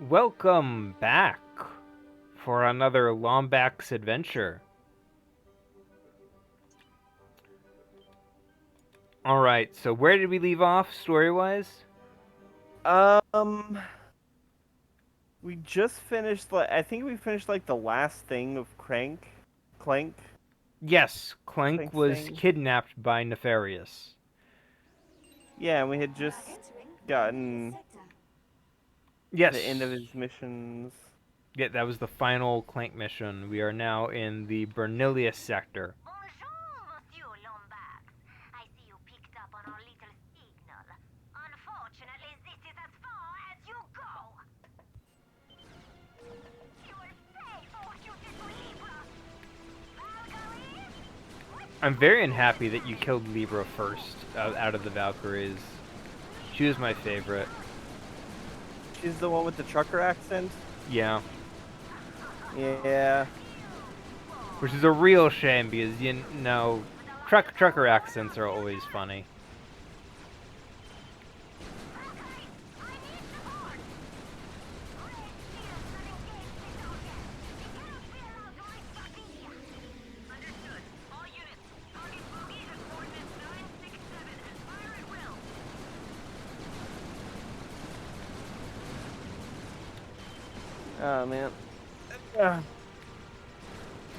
Welcome back for another Lombax adventure. Alright, so where did we leave off story-wise? Um, we just finished. I think we finished like the last thing of Clank, Yes, Clank Clank's was thing. kidnapped by Nefarious. Yeah, and we had just gotten the end of Yes, his missions. yeah, that was the final Clank mission. We are now in the Bernilius sector. Bonjour, Monsieur Lombax. I see you picked up on our little signal. Unfortunately, this is as far as you go. You will pay for what you did to Libra. Valkyries? I'm very unhappy that you killed Libra first out of the Valkyries. She was my favorite. She's the one with the trucker accent. Yeah, Yeah. which is a real shame because, you know, trucker accents are always funny. Oh man.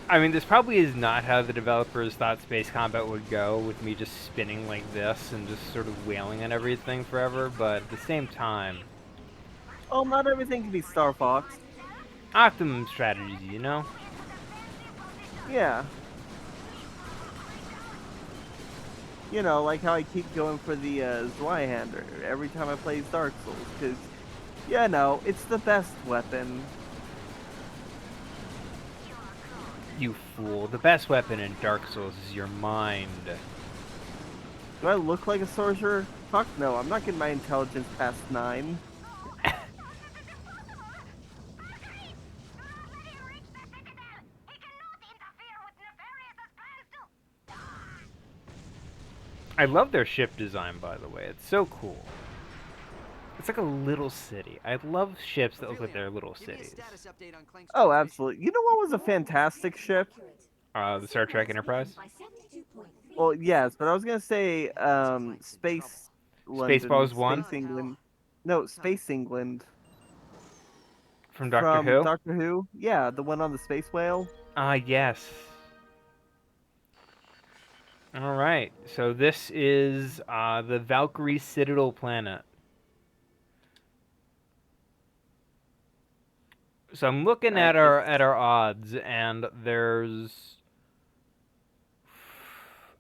I mean, this probably is not how the developers thought space combat would go, with me just spinning like this and just sort of wailing on everything forever, but at the same time, Oh, not everything can be Star Fox. optimum strategy, you know? Yeah. You know, like how I keep going for the Zweihander every time I play Dark Souls, because, yeah, no, it's the best weapon. You fool. The best weapon in Dark Souls is your mind. Do I look like a sorcerer? Fuck no, I'm not getting my intelligence past 9. I love their ship design, by the way. It's so cool. It's like a little city. I love ships that look like they're little cities. Oh, absolutely. You know what was a fantastic ship? The Star Trek Enterprise? Well, yes, but I was gonna say, Space London, Spaceballs 1 Space England. No, Space England from Doctor from Who? Doctor Who. Yeah, the one on the space whale. Ah, yes. Alright, so this is the Valkyrie Citadel planet. So I'm looking I at just, our odds, and there's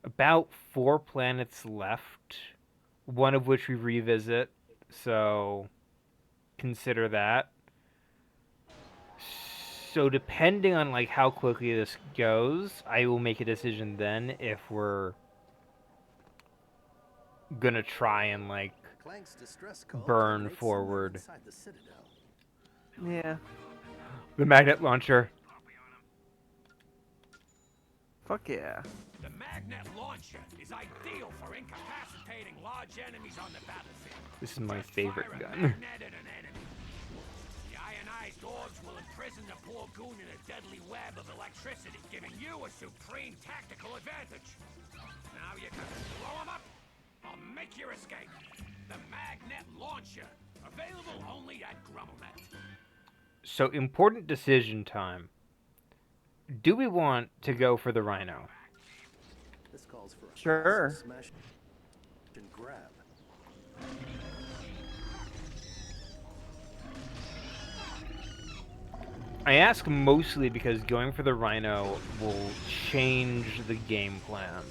about 4 planets left, one of which we revisit, so consider that. So depending on like how quickly this goes, I will make a decision then if we're gonna try and like burn forward. yeah, The magnet launcher. fuck yeah. The magnet launcher is ideal for incapacitating large enemies on the battlefield. This is my Just favorite fire a gun. magnet at an enemy. The ionized orbs will imprison the poor goon in a deadly web of electricity, giving you a supreme tactical advantage. Now you can blow them up or make your escape. The magnet launcher, available only at Grumblenet. So important decision time. Do we want to go for the Rhino? This calls for a Sure. smash and grab. I ask mostly because going for the Rhino will change the game plan.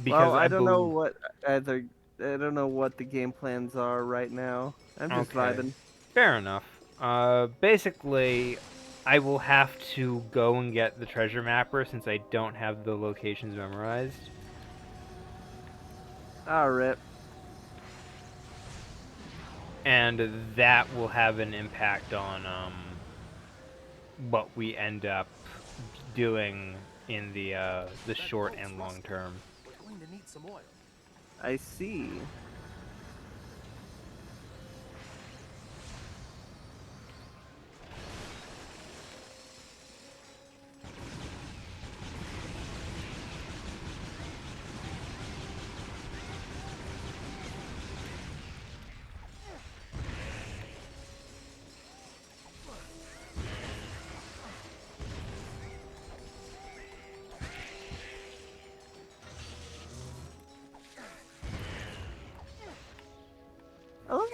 Because Well, I I don't know believe. what either. I don't know what the game plans are right now. I'm just Okay, vibing. fair enough. Basically, I will have to go and get the treasure mapper since I don't have the locations memorized. Ah, rip. And that will have an impact on what we end up doing in the short and long term. We're going to need some oil. I see.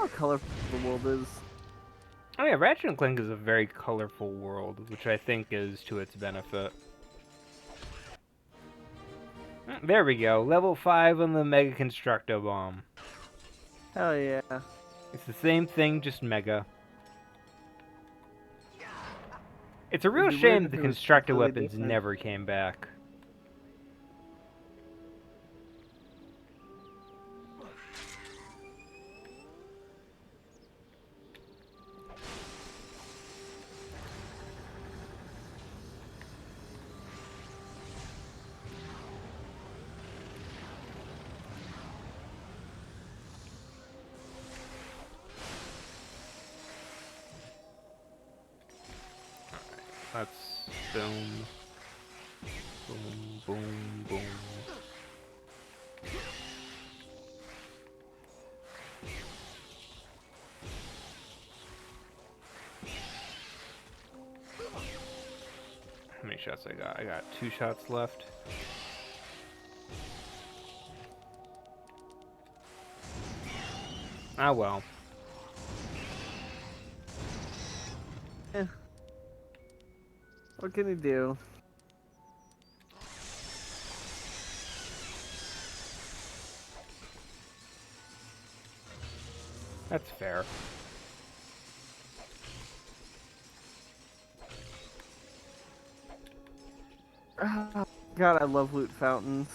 how colorful the world is. Oh yeah, Ratchet and Clank is a very colorful world, which I think is to its benefit. There we go, level 5 on the Mega Constructo Bomb. Hell yeah. It's the same thing, just mega. It's a real It'd be weird shame if the it was Constructor completely weapons different. never came back. Let's boom, boom, boom, boom. How many shots I got? I got 2 shots left. Ah well. What can you do? That's fair. Ah, God, I love loot fountains.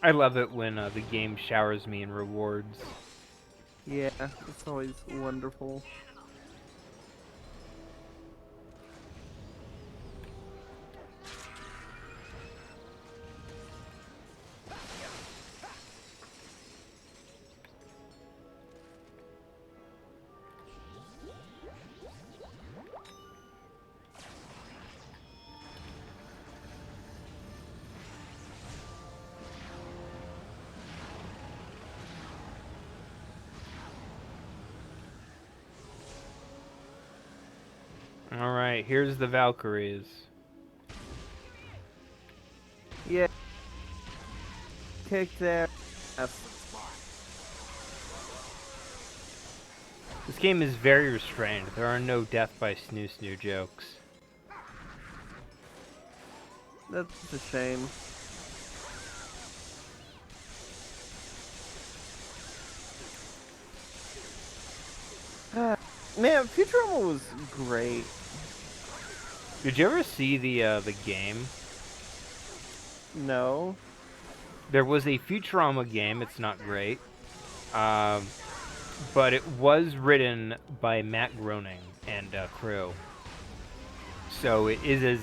I love it when the game showers me in rewards. Yeah, it's always wonderful. Alright, here's the Valkyries. Yeah. Kick their ass. This game is very restrained. There are no death by snoo snoo jokes. That's a shame. Man, Futurama was great. Did you ever see the game? No. There was a Futurama game. It's not great, but it was written by Matt Groening and crew. So it is as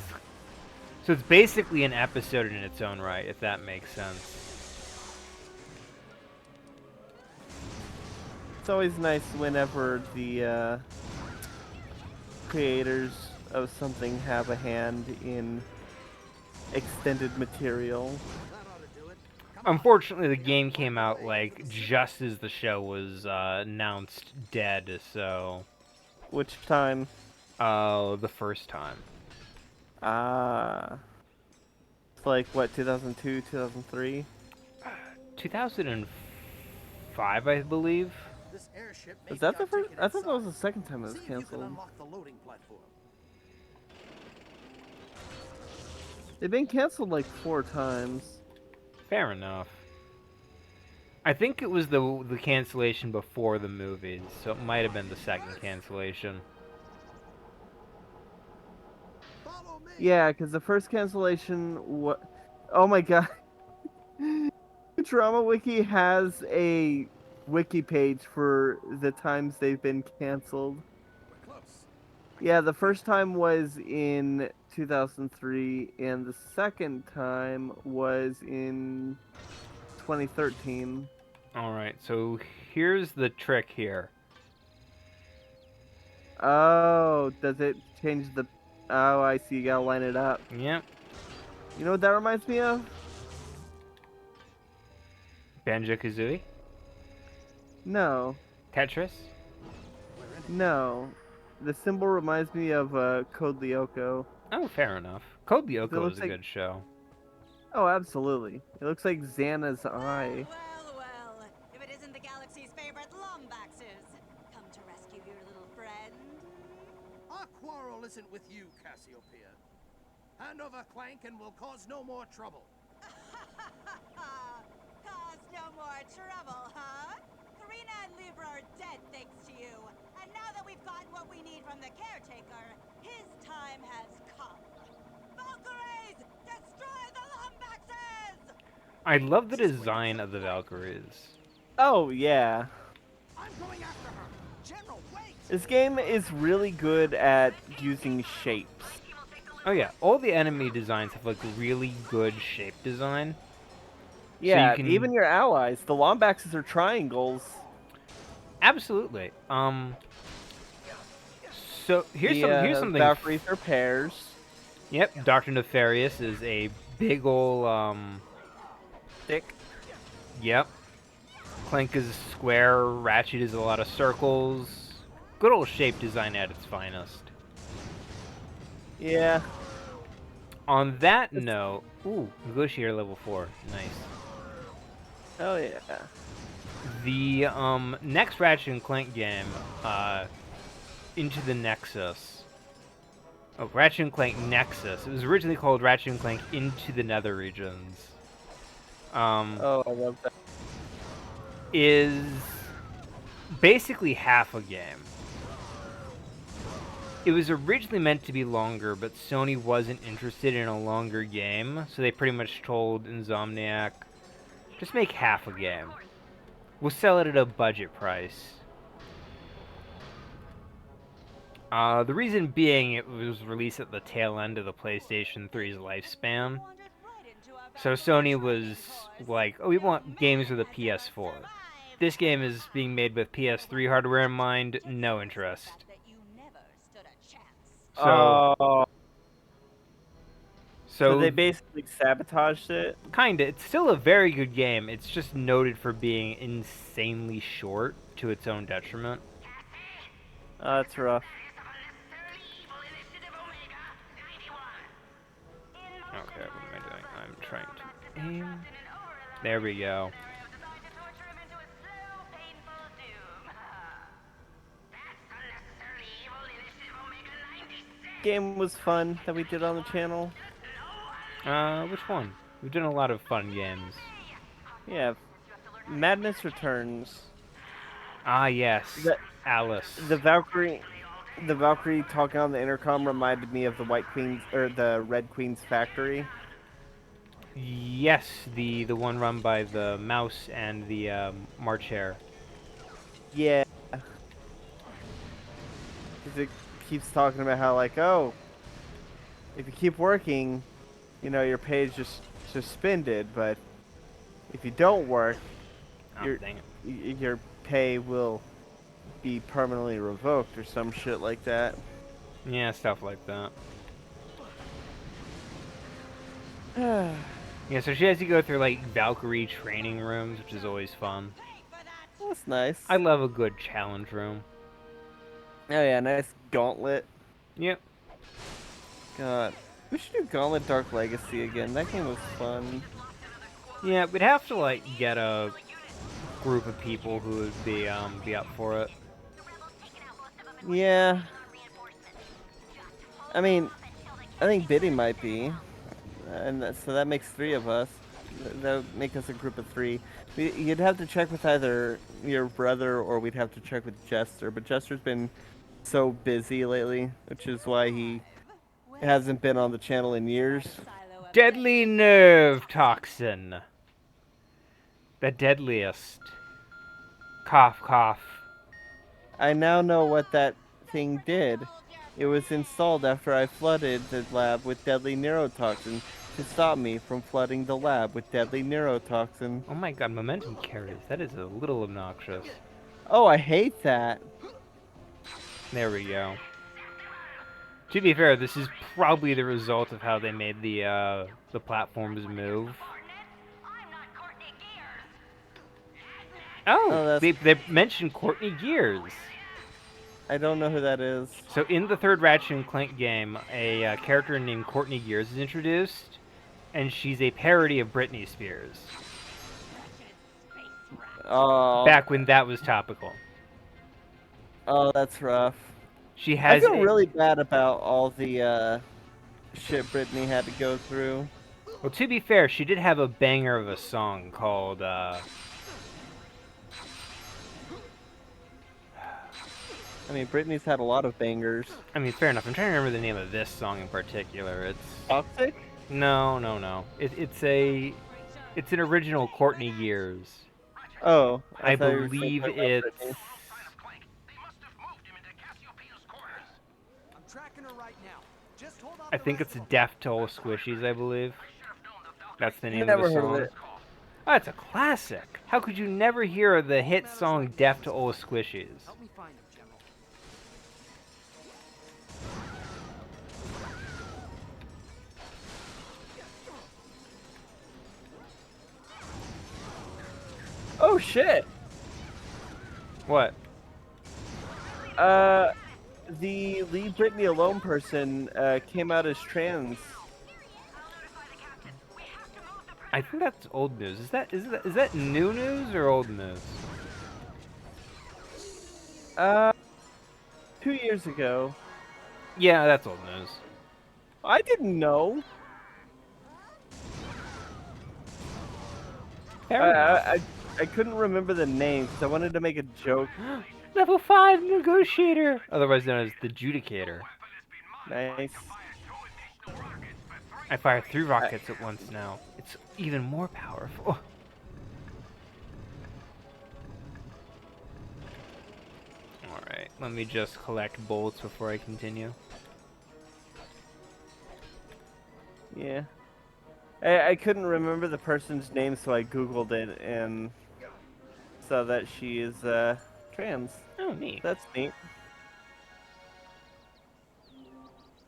so it's basically an episode in its own right, if that makes sense. It's always nice whenever the creators of something have a hand in extended material. Unfortunately, the game came out like just as the show was announced dead. So, Which time? the first time. Ah. It's like, what, 2002, 2003? 2005, I believe. This airship may Is that be the our first? ticket I thought that was inside. the second time it was See if you can canceled. unlock the loading platform. They've been canceled like 4 times. Fair enough. I think it was the cancellation before the movies, so it might have been the second cancellation. Follow me. Yeah, because the first cancellation, what? Oh my god. Futurama Wiki has a wiki page for the times they've been canceled. We're close. Yeah, the first time was in 2003, and the second time was in 2013. Alright, so here's the trick here. Oh, does it change the... Oh, I see, you gotta line it up. Yep. You know what that reminds me of? Banjo-Kazooie? No. Tetris? No. The symbol reminds me of Code Lyoko. Oh, fair enough. Code Lyoko looks was a like- good show. Oh, absolutely. It looks like Xana's eye. Well, well, if it isn't the galaxy's favorite Lombaxes. Our quarrel isn't with you, Cassiopeia. Hand over Clank and we'll cause no more trouble. Cause no more trouble, huh? Karina and Libra are dead thanks to you. And now that we've gotten what we need from the caretaker, his time has come. Valkyries! Destroy the Lombaxes! I love the design of the Valkyries. Oh yeah. I'm going after her. General, wait! This game is really good at using shapes. Oh yeah, all the enemy designs have like really good shape design. Yeah, can- even your allies. The Lombaxes are triangles. Absolutely. So here's The something. Valkyries are pairs. Yep, Doctor Nefarious is a big ol' Thick. Yep. Clank is square. Ratchet is a lot of circles. Good old shape design at its finest. Yeah. On that note, ooh, negotiator level 4, nice. Oh yeah. The next Ratchet and Clank game, Into the Nexus. Oh, Ratchet and Clank Nexus. It was originally called Ratchet and Clank Into the Nether Regions. Oh, I love that. Is basically half a game. It was originally meant to be longer, but Sony wasn't interested in a longer game, so they pretty much told Insomniac, just make half a game. We'll sell it at a budget price. The reason being it was released at the tail end of the PlayStation 3's lifespan. So Sony was like, oh, we want games with a PS4. This game is being made with PS3 hardware in mind, no interest. Oh. So So they basically sabotaged it. kinda. It's still a very good game. It's just noted for being insanely short to its own detriment. That's rough. Okay, what am I doing? I'm trying to aim. There we go. Game was fun that we did on the channel. Which one? We've done a lot of fun games. Yeah. Madness Returns. Ah, yes. The- Alice. The Valkyrie talking on the intercom reminded me of the White Queen's or the Red Queen's factory. Yes, the one run by the mouse and the March Hare. Yeah. 'Cause it keeps talking about how like, oh, if you keep working, you know, your pay is just suspended, but if you don't work, Oh, dang it. your pay will be permanently revoked or some shit like that. Yeah, stuff like that. Yeah, so she has to go through like Valkyrie training rooms, which is always fun. That's nice. I love a good challenge room. Oh yeah, nice gauntlet. Yep. God, we should do Gauntlet Dark Legacy again. That game was fun. Yeah, we'd have to like get a group of people who would be up for it. Yeah. I mean, I think Biddy might be, and so that makes 3 of us. That would make us a group of 3. You'd have to check with either your brother or we'd have to check with Jester, but Jester's been so busy lately, which is why he hasn't been on the channel in years. Deadly nerve toxin. The deadliest. Cough, cough. I now know what that thing did. It was installed after I flooded the lab with deadly neurotoxin to stop me from flooding the lab with deadly neurotoxin. Oh my god, momentum carries. That is a little obnoxious. Oh, I hate that. There we go. To be fair, this is probably the result of how they made the platforms move. Oh, that's- they mentioned Courtney Gears. I don't know who that is. So in the third Ratchet and Clank game, a character named Courtney Gears is introduced, and she's a parody of Britney Spears. Oh, Back when that was topical. oh, that's rough. She I has feel a really bad about all the shit Brittany had to go through. well. To be fair, she did have a banger of a song called. I mean, Brittany's had a lot of bangers. I mean, fair enough. I'm trying to remember the name of this song in particular. It's Toxic? no. It's an original Courtney Years. Oh, I I thought you were still believe talking about it's. Brittany. Sign of Clank. They must have moved him into Cassiopeia's quarters. I'm tracking her right now. Just hold off I the think rest it's of 'em. Death to All Squishies. I believe that's the name of the Never heard of song. it. Oh, it's a classic. How could you never hear the hit song "Death to All Squishies"? Help me find him, General. Oh shit! What? The Leave Britney Alone person came out as trans. I think that's old news. Is that new news or old news? Uh, 2 years ago. Yeah, that's old news. I didn't know. Fair I, enough. I, I I couldn't remember the name because I wanted to make a joke. Level 5 negotiator, otherwise known as the Judicator. Nice. I fire 3 rockets at once now. It's even more powerful. Alright, let me just collect bolts before I continue. Yeah. I couldn't remember the person's name, so I googled it and saw that she is trans. Oh, neat. That's neat.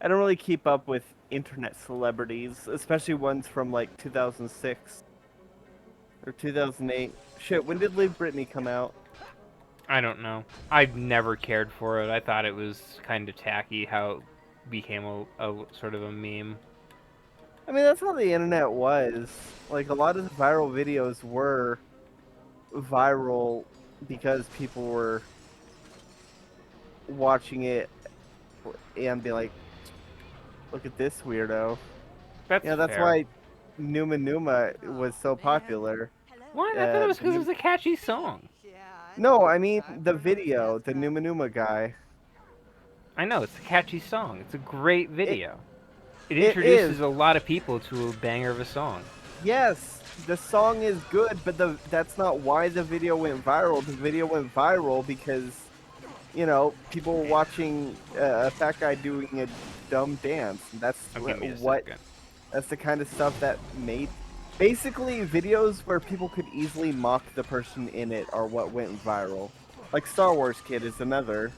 I don't really keep up with internet celebrities, especially ones from like 2006 or 2008. Shit, when did Leave Britney come out? I don't know. I've never cared for it. I thought it was kind of tacky how it became a sort of a meme. I mean, that's how the internet was. Like, a lot of the viral videos were viral because people were watching it and be like, look at this weirdo. That's Yeah, that's fair. why Numa Numa was so popular. What? I thought it was The because it was a catchy song. No, I mean the video, the Numa Numa guy. I know, it's a catchy song. It's a great It video. It it is. introduces a lot of people to a banger of a song. Yes, the song is good, but that's not why the video went viral. The video went viral because, you know, people were watching a fat guy doing a dumb dance. That's Oh, give me a what second. that's the kind of stuff that made. Basically, videos where people could easily mock the person in it are what went viral. Like Star Wars Kid is another.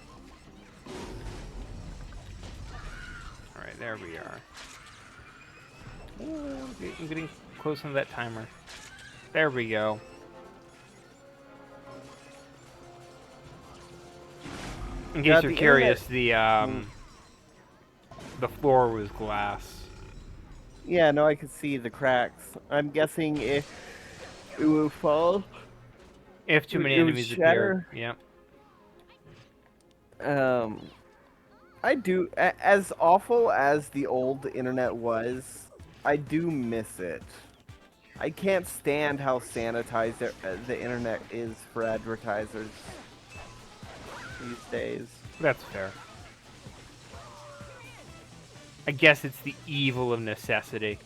Alright, there we are. Ooh, I'm getting close to that timer. There we go. In case Yeah, you're the curious, internet- the floor was glass. Yeah, no, I could see the cracks. I'm guessing if it will fall, If too many it would enemies appear. shatter. Yep. I do. As awful as the old internet was, I do miss it. I can't stand how sanitized the internet is for advertisers these days. That's fair. I guess it's the evil of necessity.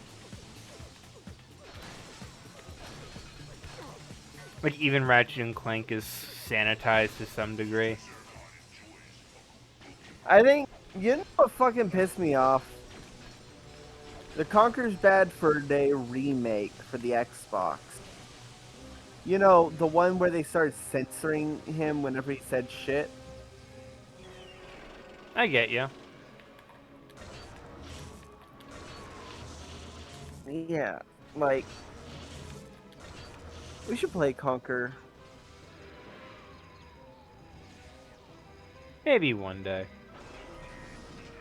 Like, even Ratchet and Clank is sanitized to some degree. I think, you know what fucking pissed me off? The Conker's Bad Fur Day remake for the Xbox. You know, the one where they started censoring him whenever he said shit? I get you. Yeah, like, we should play Conker. Maybe one day.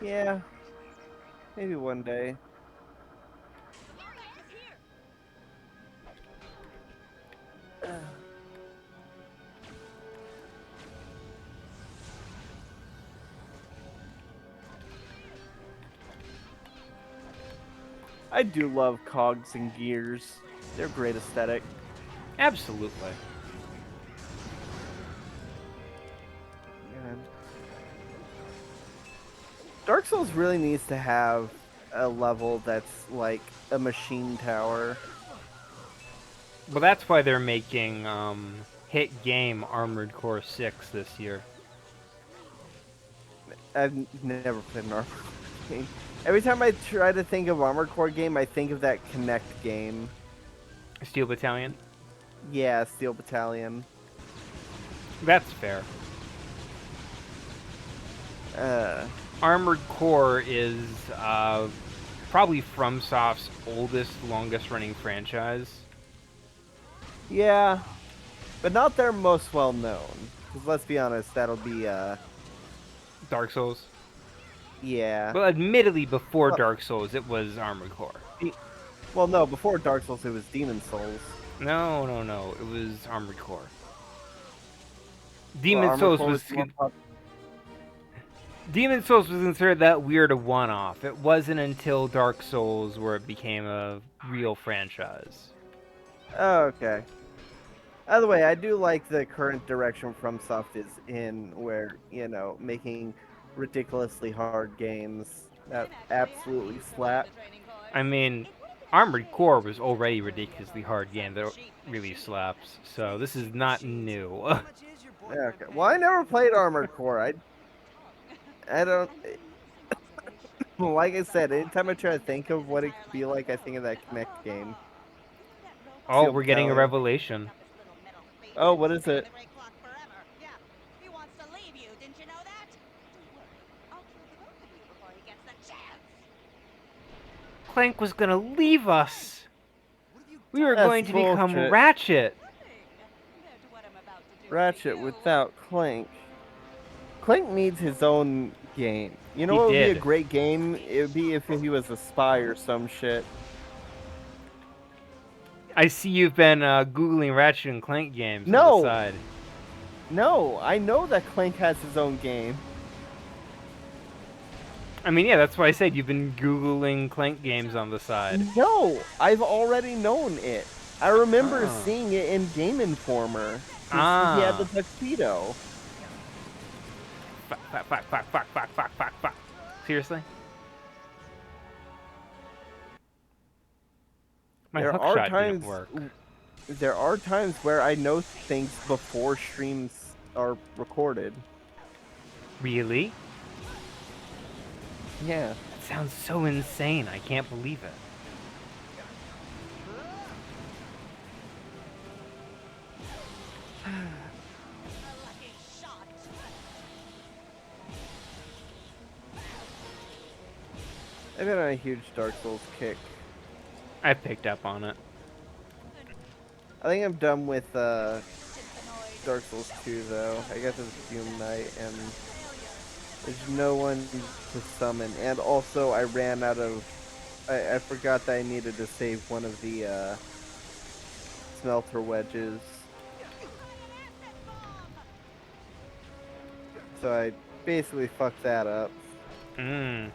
Yeah, maybe one day. I do love cogs and gears. They're great aesthetic. Absolutely. And Dark Souls really needs to have a level that's like a machine tower. Well, that's why they're making hit game Armored Core 6 this year. I've never played an Armored Core game. Every time I try to think of Armored Core game, I think of that Connect game. Steel Battalion? Yeah, Steel Battalion. That's fair. Armored Core is probably FromSoft's oldest, longest-running franchise. Yeah, but not their most well known. Because let's be honest, that'll be Dark Souls. yeah. Well, admittedly, before Well, Dark Souls, it was Armored Core. well, no, before Dark Souls, it was Demon Souls. No, no, no. It was Armored Core. Well, Demon Armored Souls Core was the more Demon Souls was considered that weird a one-off. It wasn't until Dark Souls where it became a real franchise. Oh, okay. Either way, I do like the current direction FromSoft is in, where, you know, making ridiculously hard games that absolutely slap. I mean, Armored Core was already a ridiculously hard game that really slaps, so this is not new. Okay. Well, I never played Armored Core. I don't. Like I said, anytime I try to think of what it could be like, I think of that Connect game. Oh, Steel we're getting a Battalion. revelation. Oh, what is it? He wants to leave you, didn't you know that? Don't worry, I'll kill the both of you before he gets the chance. Clank was gonna leave us. We were That's going to become bullshit. Ratchet. Compared to what I'm about to do Ratchet for you. without Clank. Clank needs his own game. You know He what would be a did. great game? It would be if he was a spy or some shit. I see you've been Googling Ratchet and Clank games on No! the side. No, I know that Clank has his own game. I mean, yeah, that's why I said you've been Googling Clank games on the side. No, I've already known it. I remember Ah. seeing it in Game Informer. 'Cause he had the tuxedo. Fuck, fuck, fuck, fuck, fuck, fuck, fuck, fuck, fuck. Seriously? My There hook are shot times. didn't work. There are times where I know things before streams are recorded. Really? Yeah. That sounds so insane. I can't believe it. A lucky shot. I've been on a huge Dark Souls kick. I picked up on it. I think I'm done with Dark Souls 2 though. I got to the Fume Night and there's no one to summon. And also I ran out of... I forgot that I needed to save one of the smelter wedges. So I basically fucked that up. Mmm.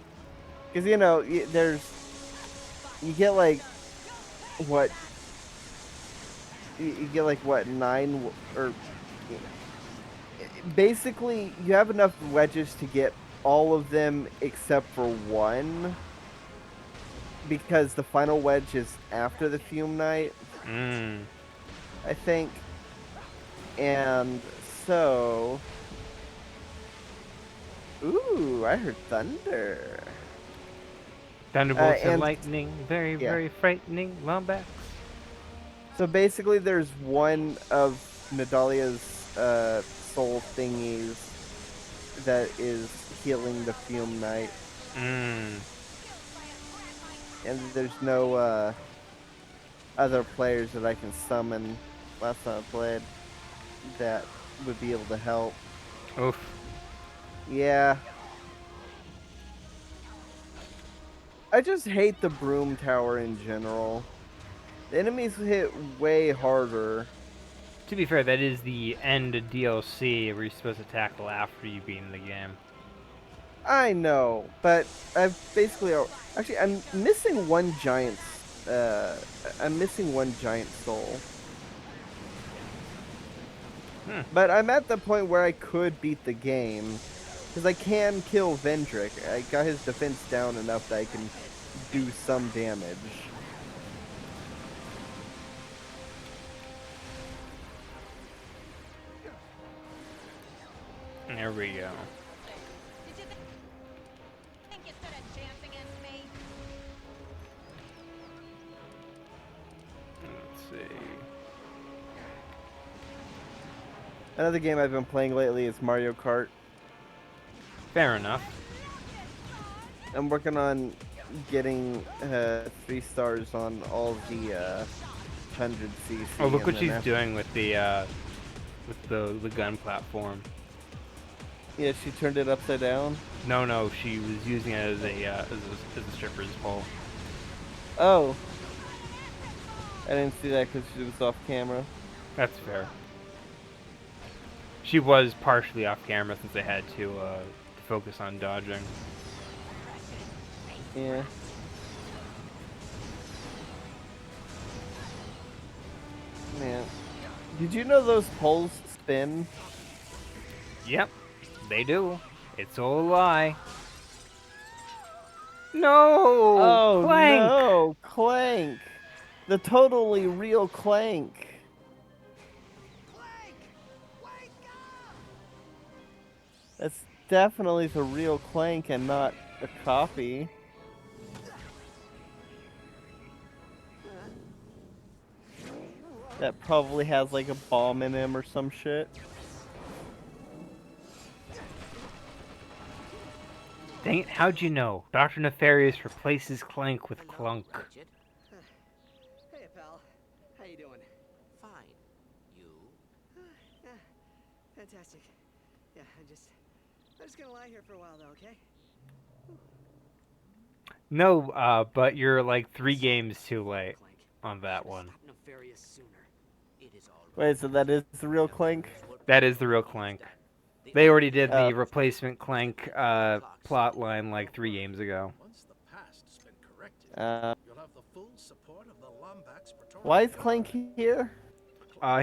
Because, you know, there's... You get like... What? You get like, what, 9... Or... Basically, you have enough wedges to get all of them except for one. Because the final wedge is after the Fume Night, Mmm. I think. And so... Ooh, I heard thunder. Thunderbolts and and- lightning, very, yeah. very frightening. Lombax. So basically, there's one of Nadalia's soul thingies that is healing the Fume Knight, Mmm. and there's no other players that I can summon. Last time I played, that would be able to help. Oof. Yeah. I just hate the Broom Tower in general. The enemies hit way harder. To be fair, that is the end DLC where you're supposed to tackle after you beat the game. I know, but I've basically actually I'm missing one giant. Uh, I'm missing one giant soul. But I'm at the point where I could beat the game. Because I can kill Vendrick. I got his defense down enough that I can do some damage. There we go. Did you think you stood a chance against me? Let's see. Another game I've been playing lately is Mario Kart. Fair enough. I'm working on getting 3 stars on all the 100cc. Oh, look what and she's then doing with the gun platform. Yeah, she turned it upside down. No, she was using it as a stripper's pole. Oh. I didn't see that because she was off camera. That's fair. She was partially off camera since they had to focus on dodging. Yeah. Man. Did you know those poles spin? Yep, they do. It's all a lie. No! Oh Clank! no! Clank! The totally real Clank! Clank! Wake up! That's definitely the real Clank and not a copy. That probably has like a bomb in him or some shit. Dang it, how'd you know? Dr. Nefarious replaces Clank with Clunk. Ratchet. Hey, pal. How you doing? Fine. You? Yeah, fantastic. Yeah, I'm just gonna lie here for a while, though, okay? No, but you're like 3 games too late Clank. on that one. Stop Nefarious sooner. It is all Wait, so that is the real Clank? That is the real Clank. They already did Oh. the replacement Clank plot line like 3 games ago. Once the past has been corrected, Uh, you'll have the full support of the Lombax Praetorian why is Guard. Clank here?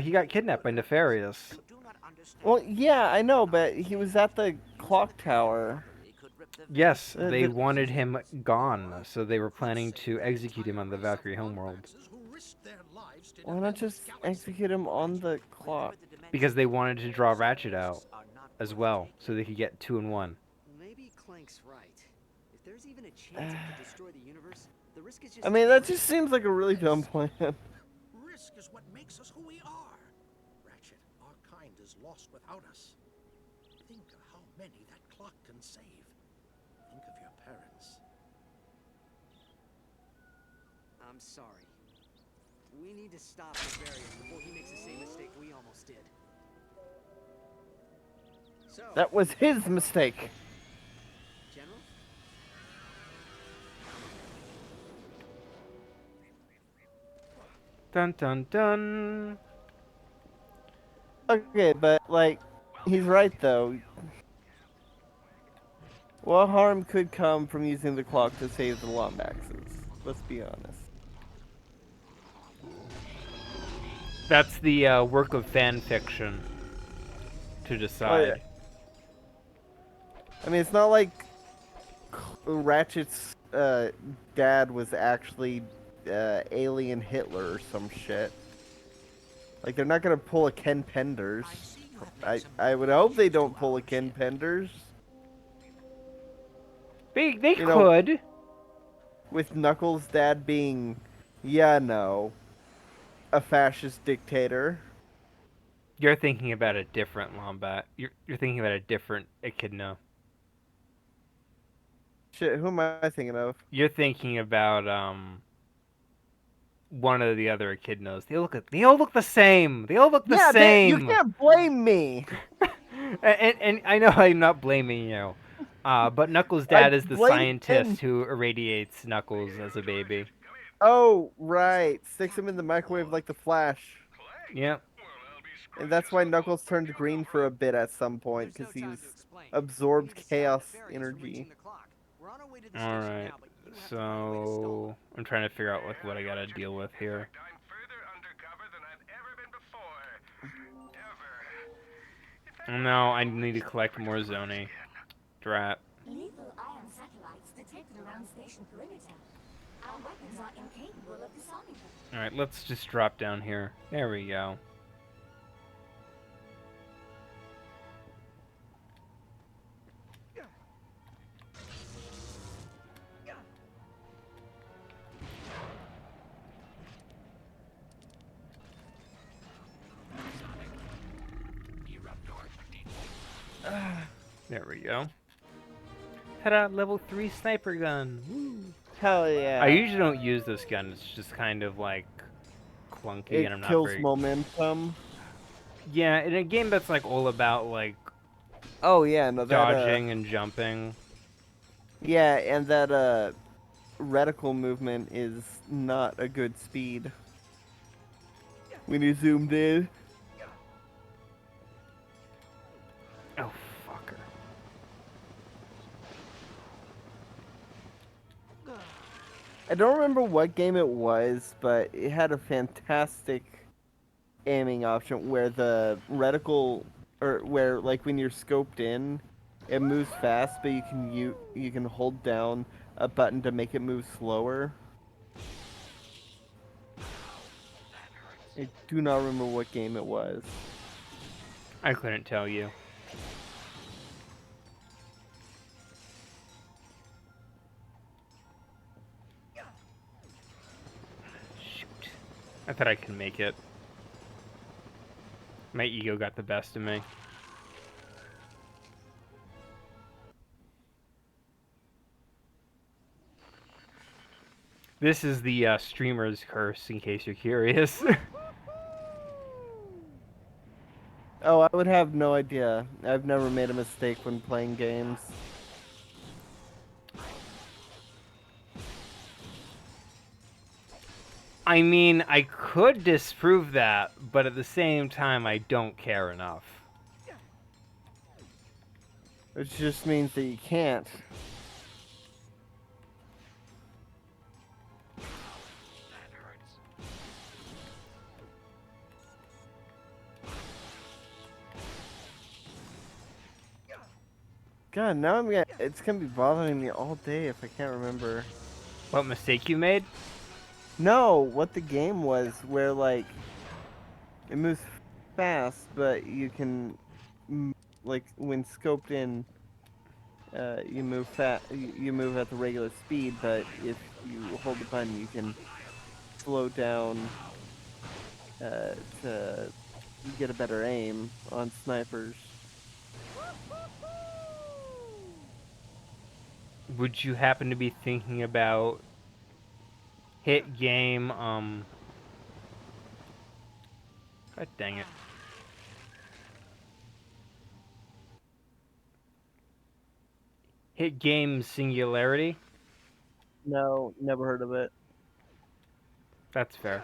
He got kidnapped by Nefarious. do not understand. Well, yeah, I know, but he was at the clock tower. They could rip the Yes, Uh, they the- wanted him gone, so they were planning to execute him on the Valkyrie homeworld. Who risked their lives to Why not defend just this galaxy. execute him on the clock? Because they wanted to draw Ratchet out as well, so they could get 2 in 1. Maybe Clank's right. If there's even a chance it could destroy the universe, the risk is just. I mean, that just seems like a really dumb plan. Risk is what makes us who we are. Ratchet, our kind is lost without us. Think of how many that clock can save. Think of your parents. I'm sorry. We need to stop Nefarious before he makes the same mistake we almost did. So, That was his mistake. General? Dun dun dun. Okay, but, like, he's right, though. What harm could come from using the clock to save the Lombaxes? Let's be honest. That's the work of fan fiction to decide. I mean, it's not like Ratchet's dad was actually alien Hitler or some shit. Like, they're not gonna pull a Ken Penders. I would hope they don't pull a Ken Penders. They You know- could. With Knuckles' dad being, yeah, no, a fascist dictator. You're thinking about a different Lombat. You're thinking about a different Echidna. Shit, who am I thinking of? You're thinking about one of the other Echidnas. They all look the same. They all look the Yeah, same. you can't blame me. and I know I'm not blaming you. But Knuckles' dad I is the blame scientist him. who irradiates Knuckles as a baby. Oh, right. Sticks him in the microwave like the Flash. Yep. And that's why Knuckles turned green for a bit at some point, because There's no he time was to explain. absorbed chaos energy. Alright, so I'm trying to figure out like what I gotta deal with here. I'm further undercover than I've ever been before. Ever. No, I need to collect more Zoni. Drat. Lethal ion satellites detected around station perimeter. Our weapons are incapable of disarming them. Alright, let's just drop down here. There we go. There we go. Ta-da, level 3 sniper gun. Woo. Hell yeah. I usually don't use this gun. It's just kind of like clunky It and I'm not kills very... momentum. Yeah, in a game that's like all about like Oh yeah, no, that dodging and jumping. yeah, and that reticle movement is not a good speed. When you zoomed in. Oh, fucker. I don't remember what game it was, but it had a fantastic aiming option where the reticle, or where like when you're scoped in, it moves fast, but you can hold down a button to make it move slower. I do not remember what game it was. I couldn't tell you. Shoot. I thought I could make it. My ego got the best of me. This is the streamer's curse, in case you're curious. Oh, I would have no idea. I've never made a mistake when playing games. I mean, I could disprove that, but at the same time, I don't care enough. Which just means that you can't. God, now it's gonna be bothering me all day if I can't remember. What mistake you made? No, what the game was, where like it moves fast, but you can, like when scoped in, you move you move at the regular speed, but if you hold the button, you can slow down to get a better aim on snipers. Would you happen to be thinking about hit game, God dang it. Hit game Singularity? No, never heard of it. That's fair.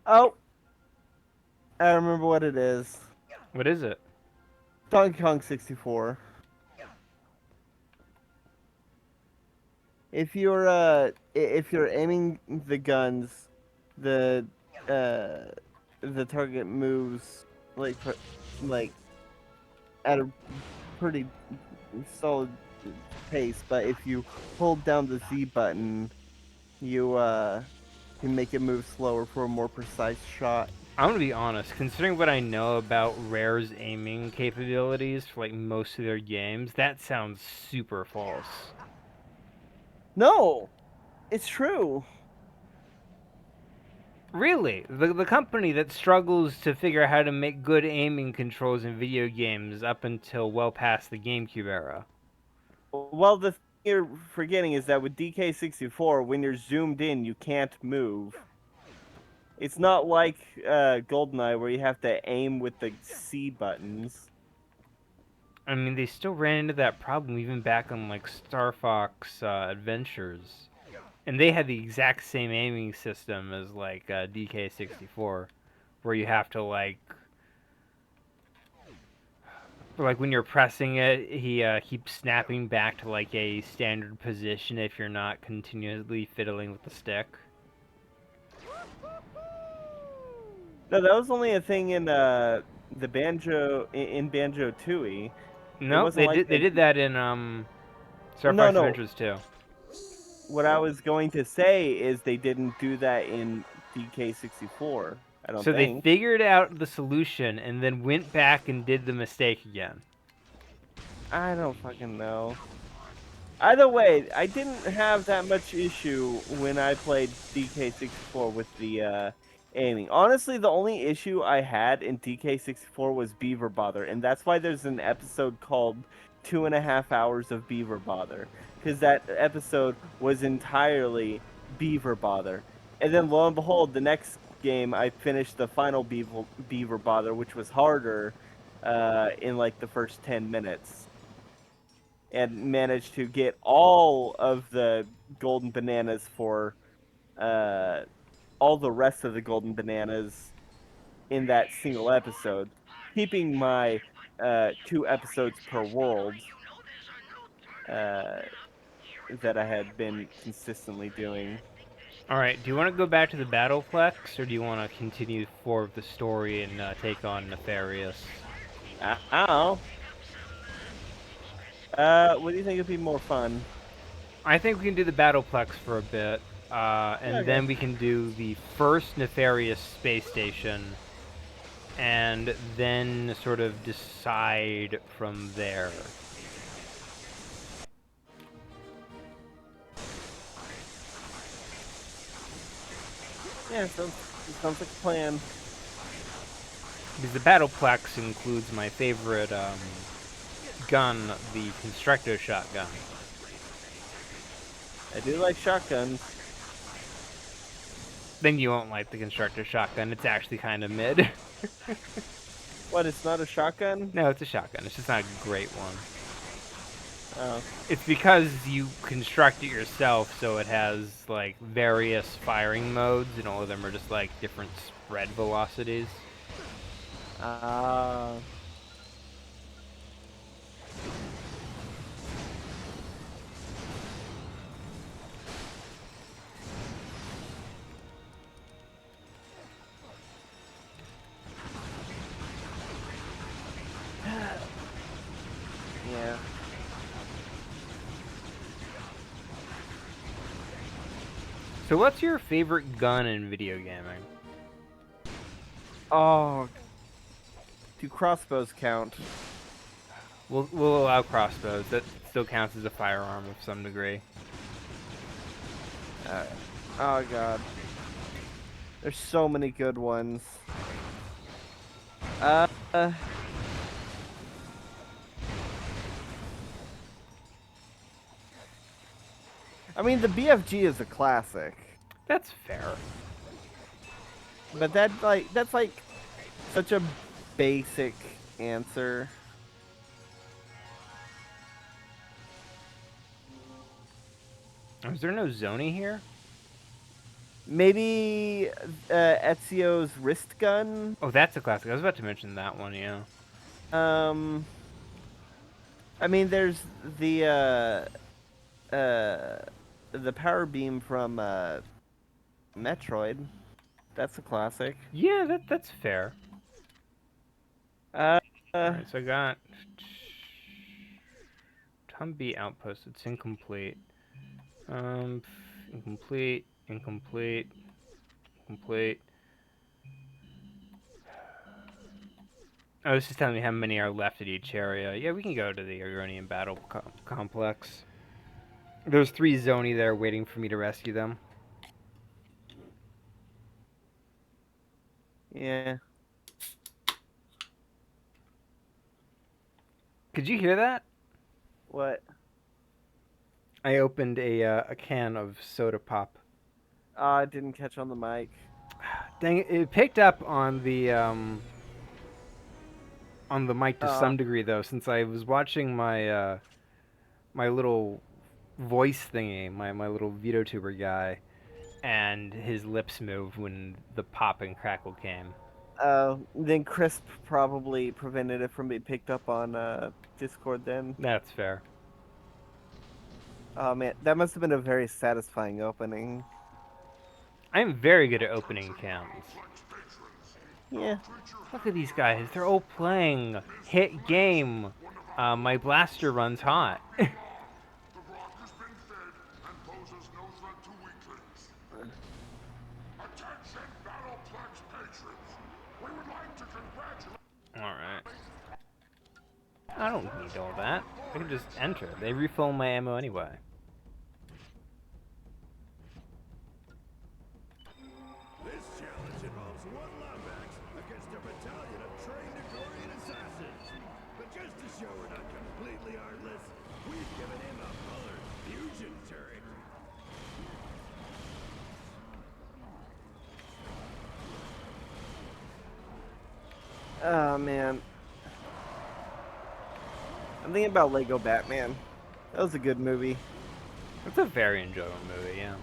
Oh, I remember what it is. What is it? Donkey Kong 64. If you're aiming the guns, the the target moves like at a pretty solid pace, but if you hold down the Z button, you can make it move slower for a more precise shot. I'm gonna be honest, considering what I know about Rare's aiming capabilities for like most of their games, that sounds super false. No, it's true. Really? The company that struggles to figure out how to make good aiming controls in video games up until well past the GameCube era. Well, the thing you're forgetting is that with DK64, when you're zoomed in, you can't move. It's not like GoldenEye where you have to aim with the C buttons. I mean, they still ran into that problem even back on like Star Fox Adventures. And they had the exact same aiming system as like DK64, where you have to like when you're pressing it, he keeps snapping back to like a standard position if you're not continuously fiddling with the stick. No, that was only a thing in the Banjo in Banjo Tooie. It No, wasn't like they that. did that in Star No, Fox no. Adventures 2. What I was going to say is they didn't do that in DK64. I don't So they think. figured out the solution and then went back and did the mistake again. I don't fucking know. Either way, I didn't have that much issue when I played DK64 with the aiming. Honestly, the only issue I had in DK64 was Beaver Bother, and that's why there's an episode called 2.5 hours of Beaver Bother, because that episode was entirely Beaver Bother. And then lo and behold, the next game I finished the final Beaver Bother, which was harder, in like the first 10 minutes and managed to get all of the golden bananas for all the rest of the golden bananas in that single episode, keeping my 2 episodes per world uh, that I had been consistently doing. Alright, do you want to go back to the Battleplex, or do you want to continue forward with the story and take on Nefarious? I don't know. What do you think would be more fun? I think we can do the Battleplex for a bit, and Okay. then we can do the first Nefarious space station, and then sort of decide from there. Yeah, sounds like a plan. Because the Battleplex includes my favorite gun, the Constructor Shotgun. I do like shotguns. Then you won't like the Constructor Shotgun, it's actually kind of mid. What, it's not a shotgun? No, it's a shotgun, it's just not a great one. Oh. It's because you construct it yourself, so it has like various firing modes, and all of them are just like different spread velocities. Ah. Yeah. So, what's your favorite gun in video gaming? Oh, do crossbows count? We'll allow crossbows. That still counts as a firearm of some degree. Oh god, there's so many good ones. Uh, I mean the BFG is a classic, That's fair. but that's like such a basic answer. Is there no Zoni here? Maybe Ezio's wrist gun. Oh, that's a classic. I was about to mention that one. Yeah. Um, I mean there's the power beam from Metroid. That's a classic. Yeah, that's fair. Uh, Alright, so I got Tumby Outpost. It's incomplete. Incomplete, incomplete, complete. Oh, this is telling me how many are left at each area. Yeah, we can go to the Argonian Battle Complex. There's 3 Zoni there waiting for me to rescue them. yeah. Could you hear that? What? I opened a can of soda pop. I didn't catch on the mic. Dang it picked up on the mic to some degree though, since I was watching my my little voice thingy, my little VideoTuber guy, and his lips moved when the pop and crackle came. Then Crisp probably prevented it from being picked up on Discord then. That's fair. Oh man, that must have been a very satisfying opening. I'm very good at opening cans. Yeah. Look at these guys. They're all playing hit game. My blaster runs hot. Alright. I don't need all that. I can just enter. They refill my ammo anyway. This challenge involves one Lombax against a battalion of trained Igorian assassins. But just to show we're not completely heartless, we've given him a Bullard fusion turret. Oh man. I'm thinking about Lego Batman. That was a good movie. It's a very enjoyable movie, yeah.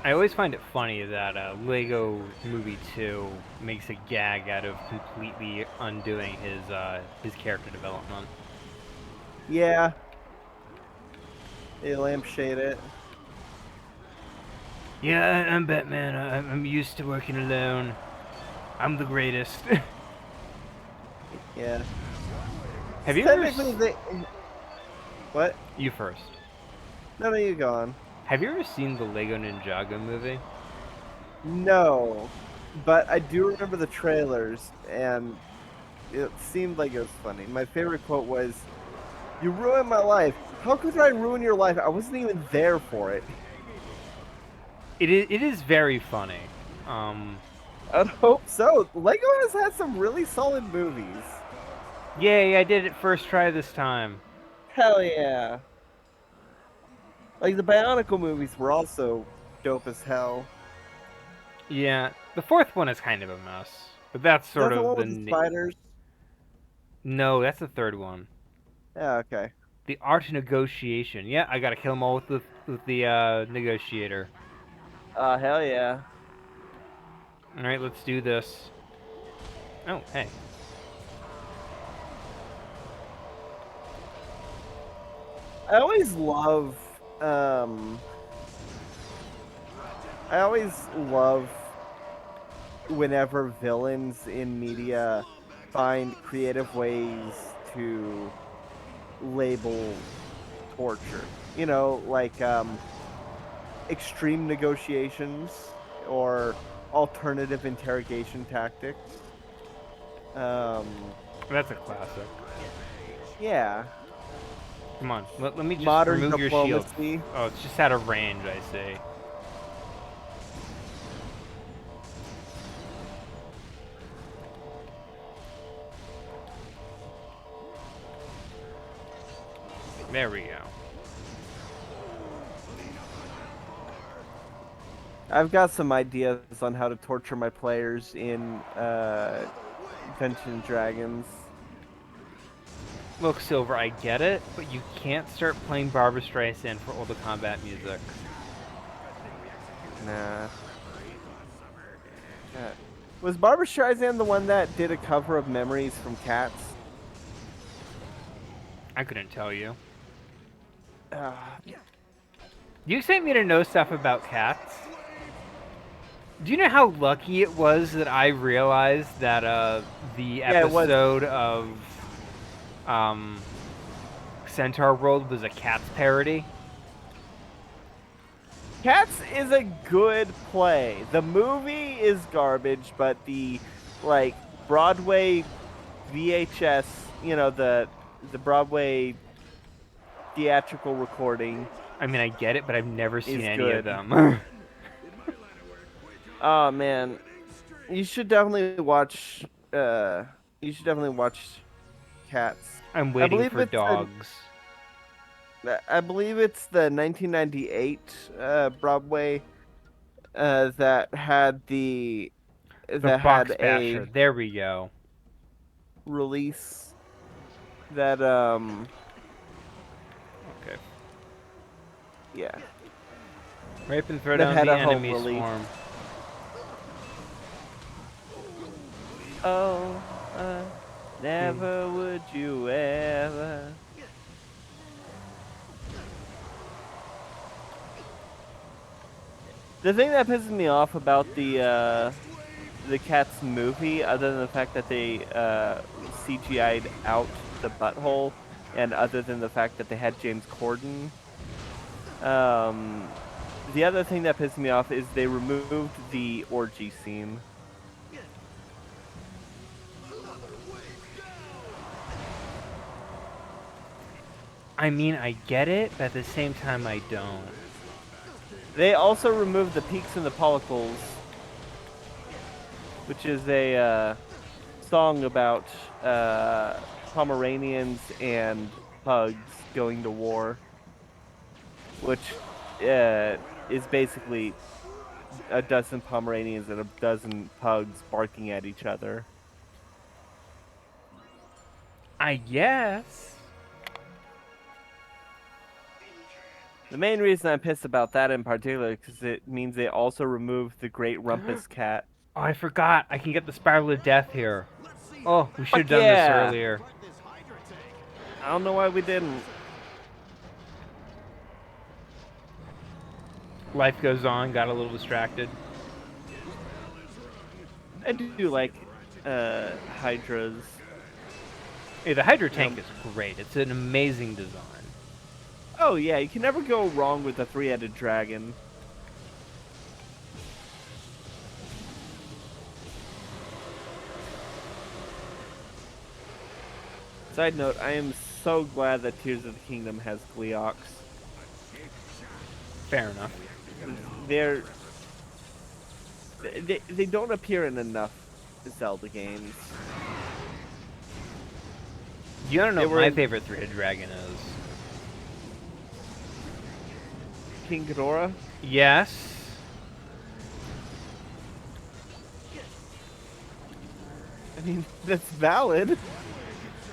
I always find it funny that Lego Movie 2 makes a gag out of completely undoing his character development. Yeah. They lampshade it. Yeah, I'm Batman. I'm used to working alone. I'm the greatest. Yeah. Have you ever... Technically, they... What? You first. No, you go on. Have you ever seen the Lego Ninjago movie? No. But I do remember the trailers, and it seemed like it was funny. My favorite quote was, "You ruined my life. How could I ruin your life? I wasn't even there for it." It is very funny. I'd hope so. Lego has had some really solid movies. Yay, I did it first try this time. Hell yeah. Like, the Bionicle movies were also dope as hell. Yeah, the fourth one is kind of a mess. But that's sort That's the of one the... with the spiders? No, that's the third one. Yeah, okay. The art of negotiation. Yeah, I gotta kill them all with the negotiator. Hell yeah. Alright, let's do this. Oh, hey. I always love, I always love whenever villains in media find creative ways to label torture. You know, like, extreme negotiations or alternative interrogation tactics. That's a classic. Yeah. Come on, let me just Modern remove your shield. diplomacy. Oh, it's just out of range, I see. There we go. I've got some ideas on how to torture my players in Dungeons and Dragons. Look, Silver, I get it, but you can't start playing Barbra Streisand for all the combat music. Nah. Was Barbra Streisand the one that did a cover of Memories from Cats? I couldn't tell you. Uh, You expect me to know stuff about cats? Do you know how lucky it was that I realized that the episode of Centaur World was a Cats parody? Cats is a good play. The movie is garbage, but the like Broadway VHS, you know, the Broadway theatrical recording. I mean, I get it, but I've never seen any good. of them. Oh man, you should definitely watch. You should definitely watch Cats. I'm waiting for it's dogs. I believe it's the 1998 Broadway that had The Box Basher. a There we go. release that Yeah. Rape and throw They've down had the a home enemy release. swarm. Oh, never would you ever. The thing that pisses me off about the Cats movie, other than the fact that they CGI'd out the butthole, and other than the fact that they had James Corden, the other thing that pissed me off is they removed the orgy scene. I mean, I get it, but at the same time, I don't. They also removed the Peaks and the Pollicles, which is a song about Pomeranians and pugs going to war, which is basically a dozen Pomeranians and a dozen pugs barking at each other. I guess. The main reason I'm pissed about that in particular is because it means they also removed the Great Rumpus Cat. Oh, I forgot. I can get the Spiral of Death here. Oh, we should have Fuck done this yeah! earlier. I don't know why we didn't. Life goes on. Got a little distracted. I do like Hydras. Hey, the Hydra tank is great. It's an amazing design. Oh yeah, you can never go wrong with a three-headed dragon. Side note, I am so glad that Tears of the Kingdom has Gleox. Fair enough. They don't appear in enough Zelda games. You don't know They what were my in- favorite three-headed dragon is. King Ghidorah? Yes. I mean, that's valid.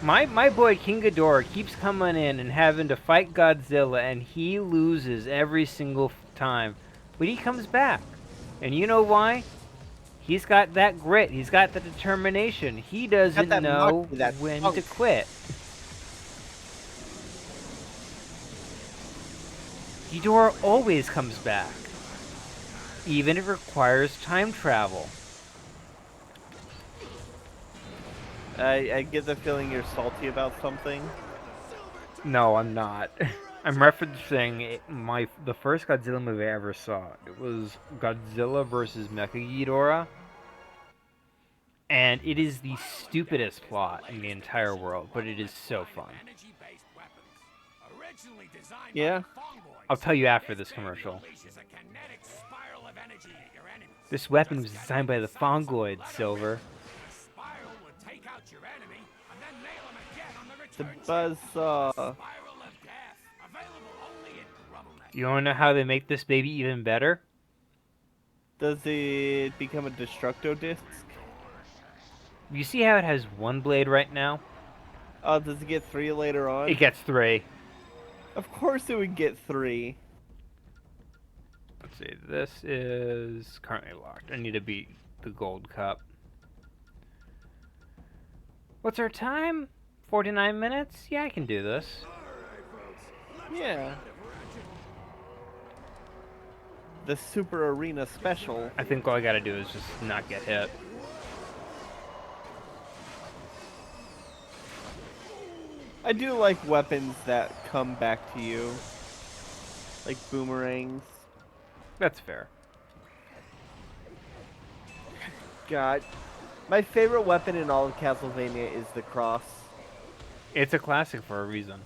My boy King Ghidorah keeps coming in and having to fight Godzilla, and he loses every single time. But he comes back. And you know why? He's got that grit. He's got the determination. He doesn't that know moxie, that when funk. to quit. Ghidorah always comes back. Even if it requires time travel. I get the feeling you're salty about something. No, I'm not. I'm referencing the first Godzilla movie I ever saw. It was Godzilla versus Mechaghidorah. And it is the stupidest plot in the entire world, but it is so fun. Yeah. I'll tell you after this commercial. This weapon was designed by the Fongoids, Silver. The Buzzsaw. You wanna know how they make this baby even better? Does it become a Destructo Disc? You see how it has one blade right now? Oh, does it get 3 later on? It gets 3. Of course it would get 3. Let's see, this is currently locked. I need to beat the gold cup. What's our time? 49 minutes? Yeah, I can do this. Yeah. The Super Arena Special. I think all I gotta do is just not get hit. I do like weapons that come back to you. Like boomerangs. That's fair. God. My favorite weapon in all of Castlevania is the cross. It's a classic for a reason.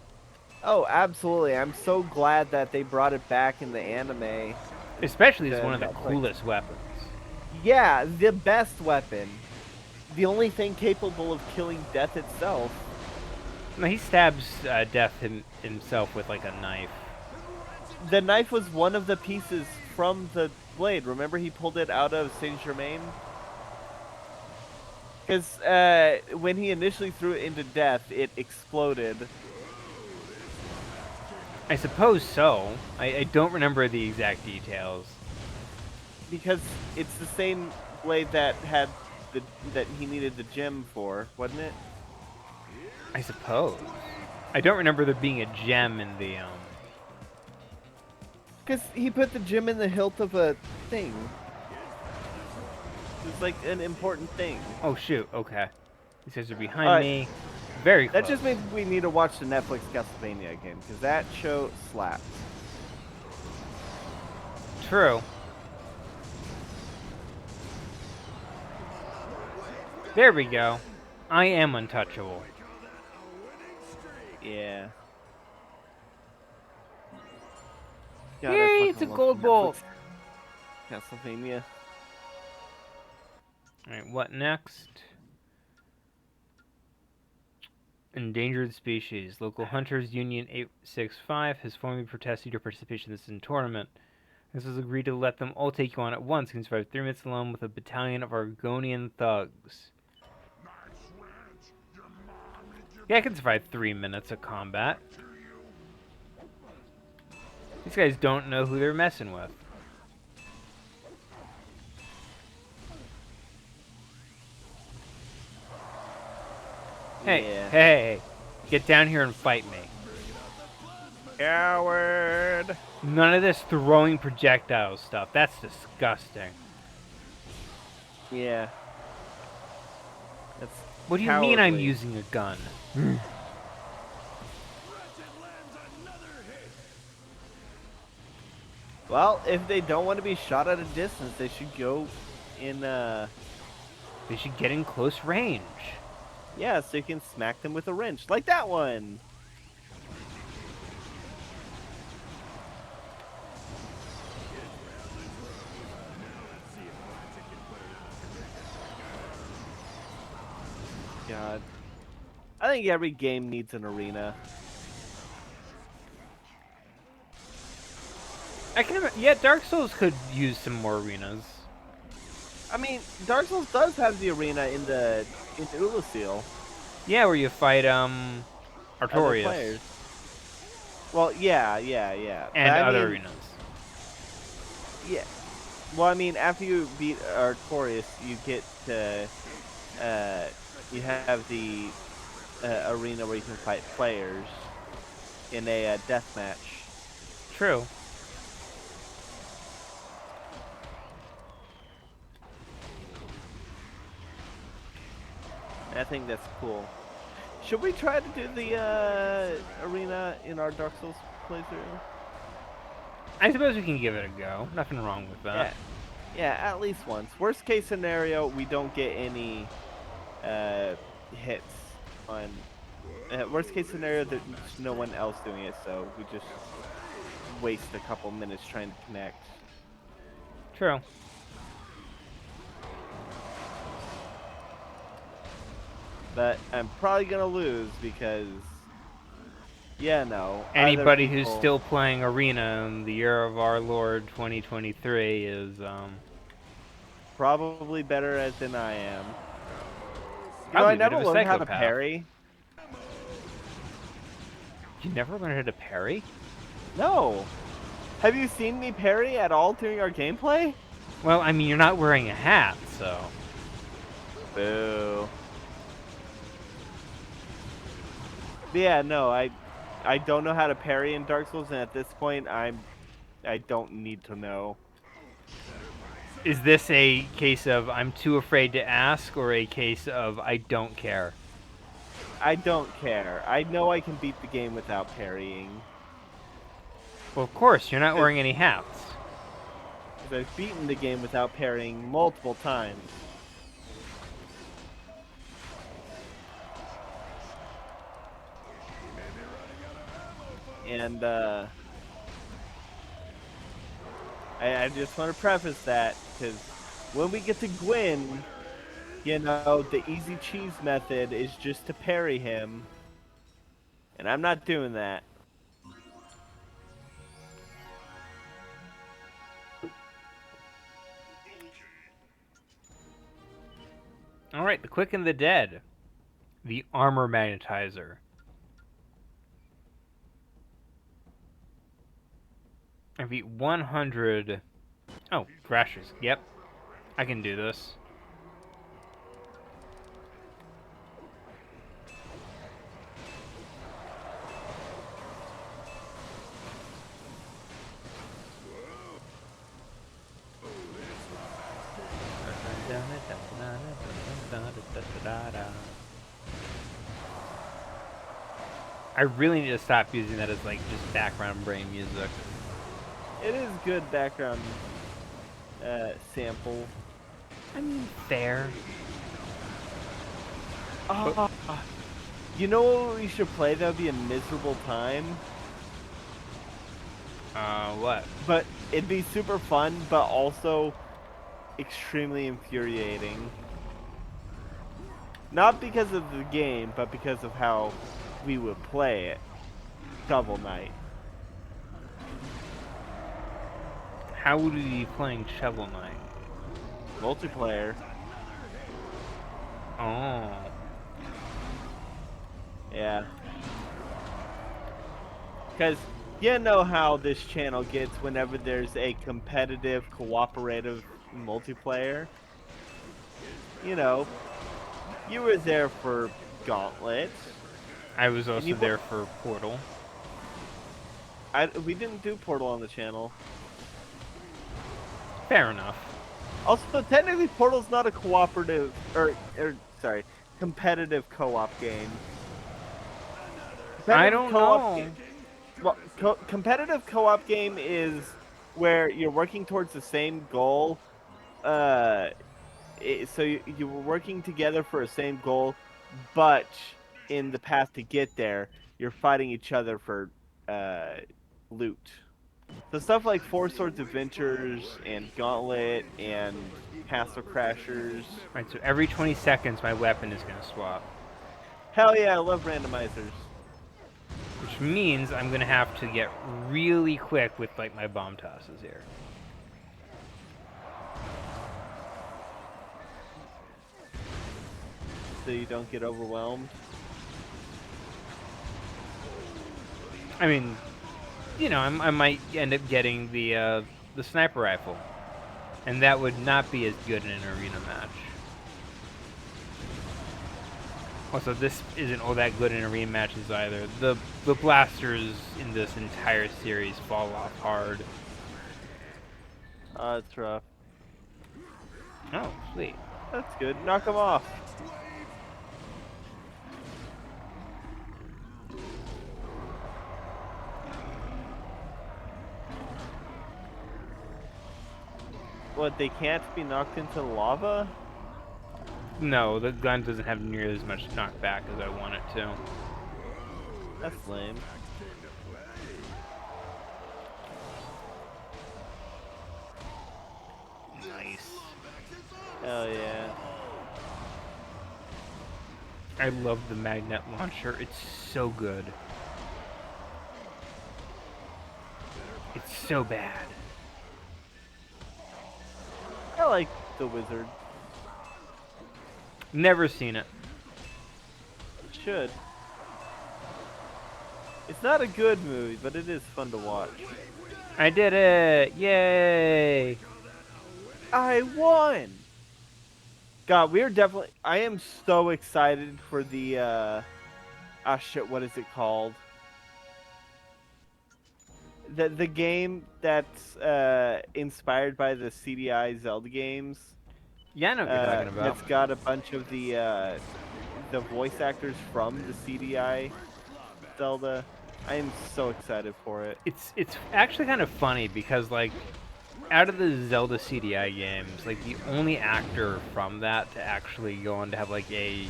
Oh, absolutely. I'm so glad that they brought it back in the anime. Especially as one of the That's like- coolest weapons. Yeah, the best weapon. The only thing capable of killing death itself. No, he stabs Death himself with like a knife. The knife was one of the pieces from the blade. Remember he pulled it out of Saint Germain? Because when he initially threw it into Death, it exploded. I suppose so. I don't remember the exact details. Because it's the same blade that had that he needed the gem for, wasn't it? I suppose. I don't remember there being a gem in the Because he put the gem in the hilt of a thing. It's like an important thing. Oh shoot, okay. These guys are behind Alright. me. Very close. That just means we need to watch the Netflix Castlevania again, because that show slaps. True. There we go. I am untouchable. Yeah. Yay, it's a gold bolt. Castlevania. Alright, what next? Endangered species. Local Hunters Union 865 has formally protested your participation in this tournament. This has agreed to let them all take you on at once. You can survive 3 minutes alone with a battalion of Argonian thugs. Yeah, I can survive 3 minutes of combat. These guys don't know who they're messing with. Hey, Yeah. hey, get down here and fight me. Coward! None of this throwing projectile stuff. That's disgusting. Yeah. That's What do you mean I'm cowardly. using a gun? Well, if they don't want to be shot at a distance, they should go in, They should get in close range. yeah, so you can smack them with a wrench, like that one! God. I think every game needs an arena. Yeah, Dark Souls could use some more arenas. I mean, Dark Souls does have the arena in Ulusil. Yeah, where you fight Other Artorias players. Well, yeah. and But I other mean, arenas. yeah. Well, I mean, after you beat Artorias, you get to, you have the arena where you can fight players in a death match. True. I think that's cool. Should we try to do the arena in our Dark Souls playthrough? I suppose we can give it a go. Nothing wrong with that. Yeah, at least once. Worst case scenario, we don't get any hits on. Worst case scenario, there's no one else doing it, so we just waste a couple minutes trying to connect. True. But I'm probably gonna lose because, yeah, no. Anybody other who's people- still playing Arena in the year of our Lord 2023 is probably better at than I am. You know, probably I a bit never of a learned how to psychopath. parry. You never learned how to parry? No. Have you seen me parry at all during our gameplay? Well, I mean, you're not wearing a hat, so. Boo. But yeah, no, I don't know how to parry in Dark Souls, and at this point, I don't need to know. Is this a case of I'm too afraid to ask, or a case of I don't care? I don't care. I know I can beat the game without parrying. Well, of course, you're not wearing any hats. Because I've beaten the game without parrying multiple times. And, I just want to preface that, because when we get to Gwyn, you know, the easy cheese method is just to parry him. And I'm not doing that. Alright, the Quick and the Dead. The Armor Magnetizer. I beat 100. Oh, crashes. Yep, I can do this. I really need to stop using that as like just background brain music. It is good background sample. I mean, fair. Ah, you know what we should play? That would be a miserable time. What? But it'd be super fun, but also extremely infuriating. Not because of the game, but because of how we would play it. Shovel Knight. How would we be playing Shovel Knight? Multiplayer. Oh. Yeah. Because you know how this channel gets whenever there's a competitive, cooperative multiplayer. You know, you were there for Gauntlet. I was also you there for Portal. We didn't do Portal on the channel. Fair enough. Also, technically, Portal's not a cooperative, sorry, competitive co-op game. I don't know. Well, competitive co-op game is where you're working towards the same goal. So you were working together for a same goal, but in the path to get there, you're fighting each other for loot. So stuff like Four Swords Adventures and Gauntlet and Castle Crashers. Right, so every 20 seconds my weapon is going to swap. Hell yeah, I love randomizers. Which means I'm going to have to get really quick with like my bomb tosses here. So you don't get overwhelmed. I mean, you know, I might end up getting the sniper rifle. And that would not be as good in an arena match. Also, this isn't all that good in arena matches either. The blasters in this entire series fall off hard. It's rough. Oh, sweet. That's good. Knock them off. What, they can't be knocked into lava? No, the gun doesn't have nearly as much knockback as I want it to. That's lame. Nice. Hell yeah. I love the magnet launcher. It's so good. It's so bad. I like the wizard. Never seen it. Should. It's not a good movie, but it is fun to watch. I did it! Yay! I won! God, we are definitely... I am so excited for the, shit, what is it called? The game that's, inspired by the CDI Zelda games. Yeah, I know what you're talking about. It's got a bunch of the voice actors from the CDI Zelda. I am so excited for it. It's actually kind of funny because, like, out of the Zelda CDI games, like, the only actor from that to actually go on to have, like, a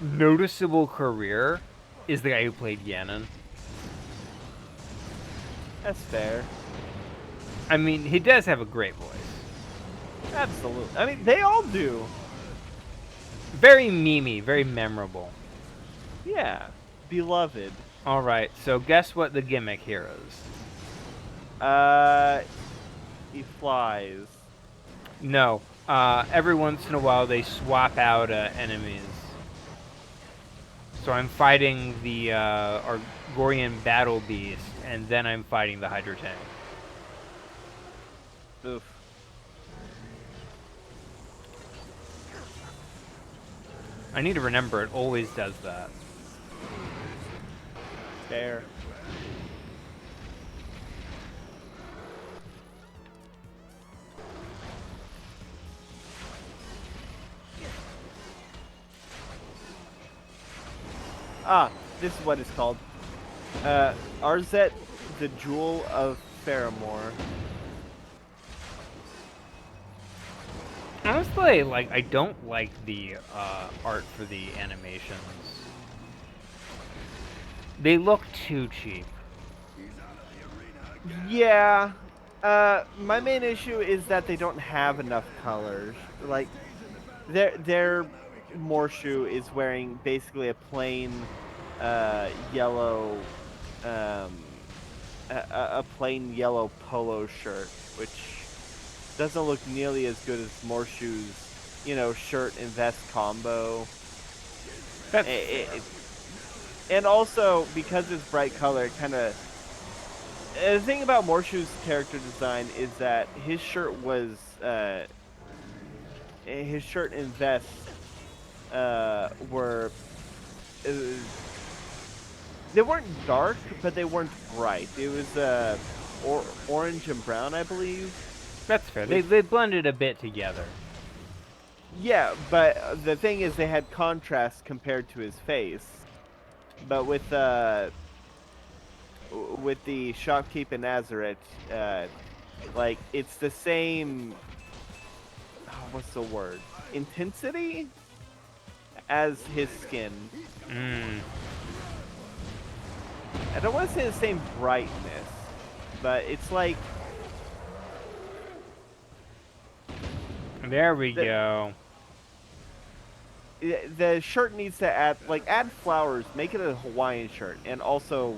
noticeable career is the guy who played Ganon. That's fair. I mean, he does have a great voice. Absolutely. I mean, they all do. Very memey, very memorable. Yeah. Beloved. Alright, so guess what the gimmick here is? He flies. No. Every once in a while they swap out enemies. So I'm fighting the Argorian Battle Beast. and then I'm fighting the Hydro Tank. Oof. I need to remember it always does that. Fair. Ah, this is what it's called. Arzet, the Jewel of Faramore. Honestly, like I don't like the art for the animations. They look too cheap. Yeah. My main issue is that they don't have enough colors. Like, their Morshu is wearing basically a plain, yellow, a plain yellow polo shirt, which doesn't look nearly as good as Morshu's, shirt and vest combo. That's And also because it's bright color, it kind of. The thing about Morshu's character design is that his shirt and vest were uh, they weren't dark, but they weren't bright. It was orange and brown, I believe. that's fair. Which, They blended a bit together. yeah, but the thing is, they had contrast compared to his face. But with the Shopkeep and Nazareth, like it's the same. What's the word? Intensity as his skin. Mm. I don't want to say the same brightness, but it's like There we the go. the shirt needs to add flowers, make it a Hawaiian shirt, and also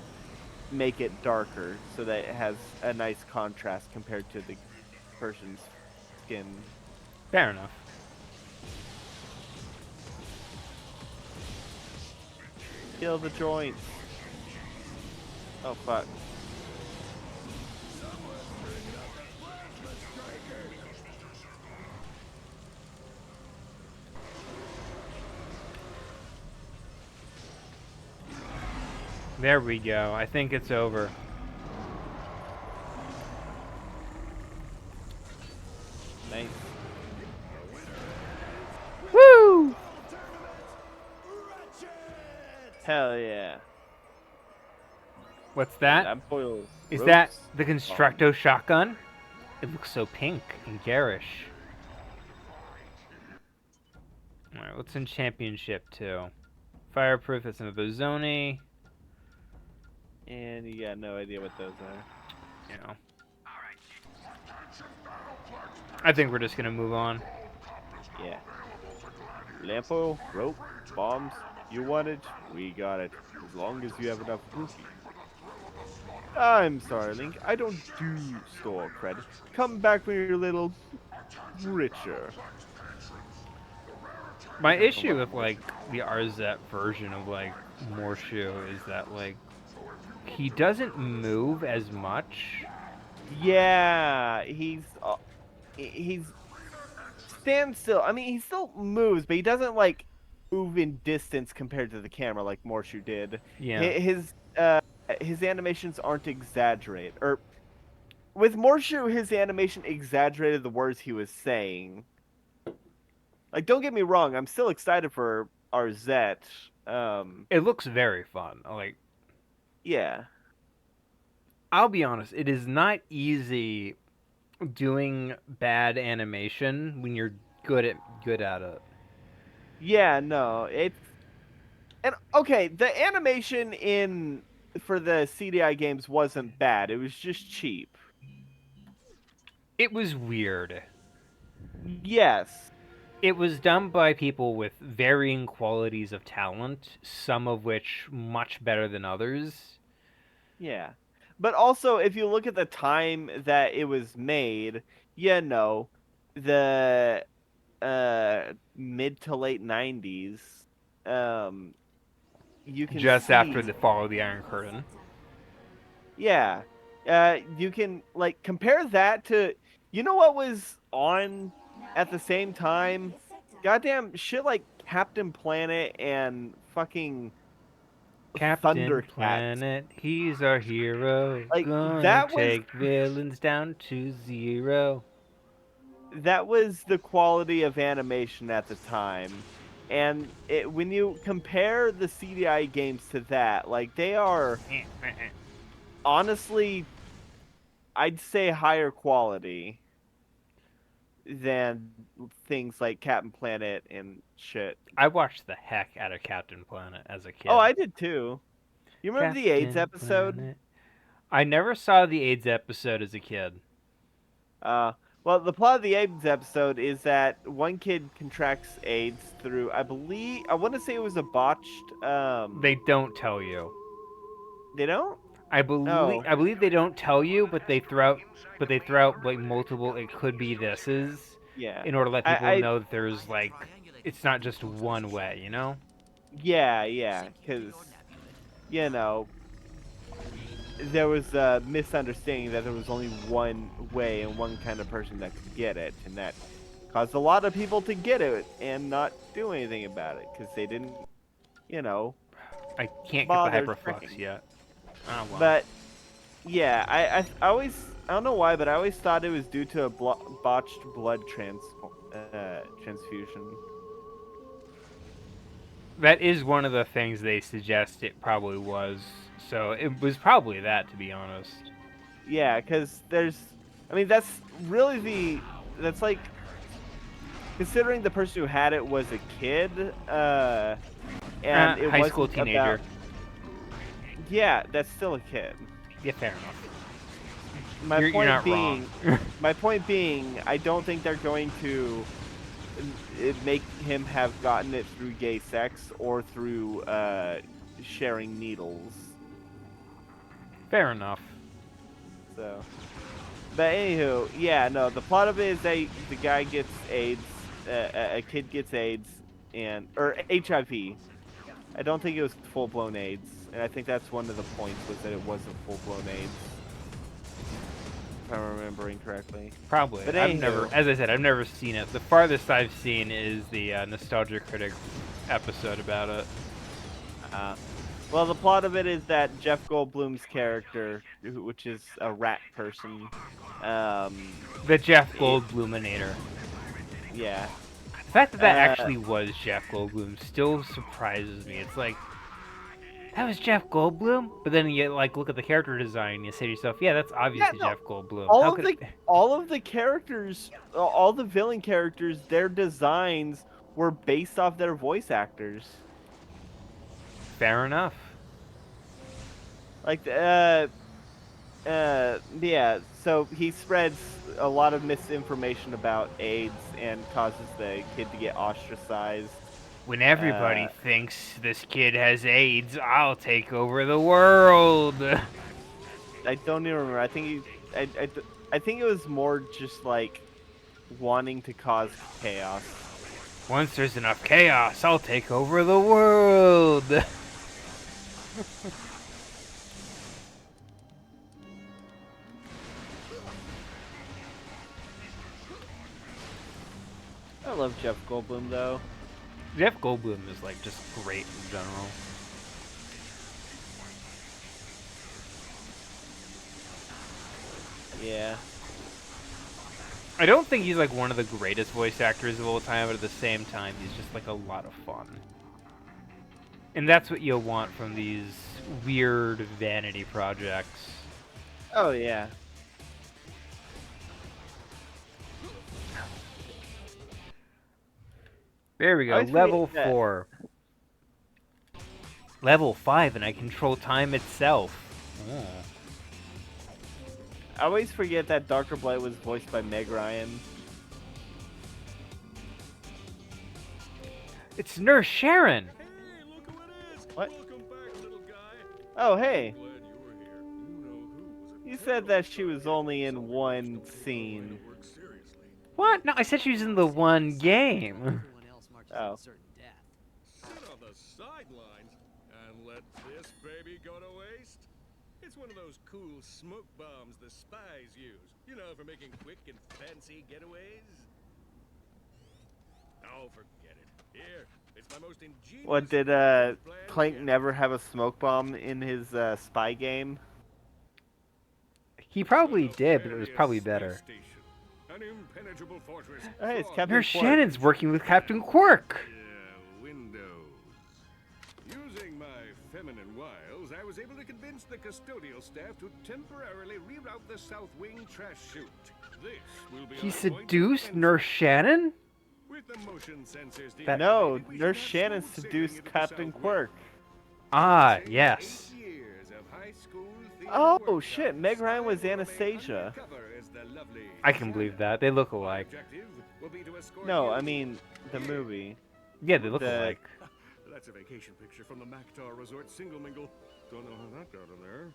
make it darker so that it has a nice contrast compared to the person's skin. Fair enough. Kill the joints. Oh fuck. There we go. I think it's over. Nice. Woo! Hell yeah. What's that? Lampoil Is that ropes. the Constructo shotgun? It looks so pink and garish. Alright, what's in Championship 2? Fireproof, that's another Zoni. And you got no idea what those are. You know. I think we're just gonna move on. Yeah. Lampo, rope, bombs. You want it, we got it. As long as you have enough rupee. I'm sorry, Link. I don't do store credit. Come back when you're a little richer. My issue with like the RZ version of like Morshu is that like he doesn't move as much. Yeah, he's stands still. I mean, he still moves, but he doesn't like move in distance compared to the camera like Morshu did. Yeah. His animations aren't exaggerated. Or with Morshu, his animation exaggerated the words he was saying. Like, don't get me wrong, I'm still excited for RZ. It looks very fun. Like Yeah. I'll be honest, it is not easy doing bad animation when you're good at it. Yeah, no, and okay, the animation for the CDI games wasn't bad. It was just cheap. It was weird. Yes. It was done by people with varying qualities of talent, some of which much better than others. Yeah. But also, if you look at the time that it was made, no, the mid to late 90s, you can Just after see, the fall of the Iron Curtain. Yeah. You can like compare that to you know what was on at the same time? Goddamn shit like Captain Planet and fucking Captain Thundercats. Planet, he's our hero. Like Gonna take villains down to 0. that was the quality of animation at the time. And when you compare the CDI games to that, like they are honestly I'd say higher quality than things like Captain Planet and shit. I watched the heck out of Captain Planet as a Oh, kid. I did too. You remember the AIDS Captain episode? Planet. I never saw the AIDS episode as a kid. Uh, well, the plot of the AIDS episode is that one kid contracts AIDS through, I want to say it was a botched, They don't tell you. they don't? I believe Oh, I believe they don't tell you, but they throw out like multiple it could be thises yeah. in order to let people I know that there's like it's not just one way, you know? yeah, because, you know, there was a misunderstanding that there was only one way and one kind of person that could get it, and that caused a lot of people to get it and not do anything about it because they didn't, you know, I can't get the bother hyperflux checking. yet. Oh well. But yeah, I always I don't know why, but I always thought it was due to a botched blood transfusion. That is one of the things they suggest it probably was. So it was probably that, to be honest. Yeah, because I mean, that's like, considering the person who had it was a kid, and it High school wasn't about, teenager. yeah, that's still a kid. Yeah, fair enough. My You're point not being, wrong. I don't think they're going to make him have gotten it through gay sex or through sharing needles. Fair enough. So, but anywho, yeah, no, the plot of it is the guy gets AIDS, a kid gets AIDS or HIV. I don't think it was full blown AIDS, and I think that's one of the points was that it wasn't full blown AIDS. If I'm remembering correctly. Probably. But I've anywho, never, as I said, I've never seen it. The farthest I've seen is the Nostalgia Critic episode about it. well, the plot of it is that Jeff Goldblum's character, which is a rat person, The Jeff it, Goldbluminator. yeah, The fact that that actually was Jeff Goldblum still surprises me. It's like, that was Jeff Goldblum? But then you like look at the character design and you say to yourself, yeah, that's obviously no, Jeff Goldblum. all of the characters, all the villain characters, their designs were based off their voice actors. Fair enough. Like, yeah. So he spreads a lot of misinformation about AIDS and causes the kid to get ostracized. When everybody thinks this kid has AIDS, I'll take over the world. I don't even remember. I think I think it was more just like wanting to cause chaos. Once there's enough chaos, I'll take over the world. I love Jeff Goldblum though. Jeff Goldblum is like just great in general. Yeah. I don't think he's like one of the greatest voice actors of all time, but at the same time, he's just like a lot of fun. And that's what you'll want from these weird vanity projects. Oh yeah. There we go, I level forget that- 4. Level 5, and I control time itself. Oh. I always forget that Darker Blight was voiced by Meg Ryan. It's Nurse Sharon! Hey, look who it is! What? Welcome back, little guy. Oh hey, Glad you were here. You know who was a you said that she was only in one scene. work seriously. What? No, I said she was in the one game. Everyone else marches Oh. to certain death. Sit on the sidelines and let this baby go to waste. It's one of those cool smoke bombs the spies use. You know, for making quick and fancy getaways. Oh, forget it. Here, it's my most ingenious... What, did plan Clank yet. never have a smoke bomb in his spy game? He probably The did, but it was nefarious probably space better. station. An impenetrable fortress. Hey, it's fraught Captain Nurse Quark. Shannon's working with Captain Quark. Yeah, Windows. Using my feminine wiles, I was able to convince the custodial staff to temporarily reroute the South Wing trash chute. This will be He our point of seduced entry. Nurse Shannon? With the motion sensors No, deactivated, we Nurse should have Shannon smooth seduced sailing into the Captain South Quark. Ah, Wing. yes. 8 years of high school theater Oh workshop. shit, Meg Ryan was Spy will remain Anastasia. undercover as the lovely I can believe that. They look Our alike. objective will be to escort No, you I mean the movie. Yeah, they look The- alike. That's a vacation picture from the Mactar Resort single mingle. Don't know how that got in there.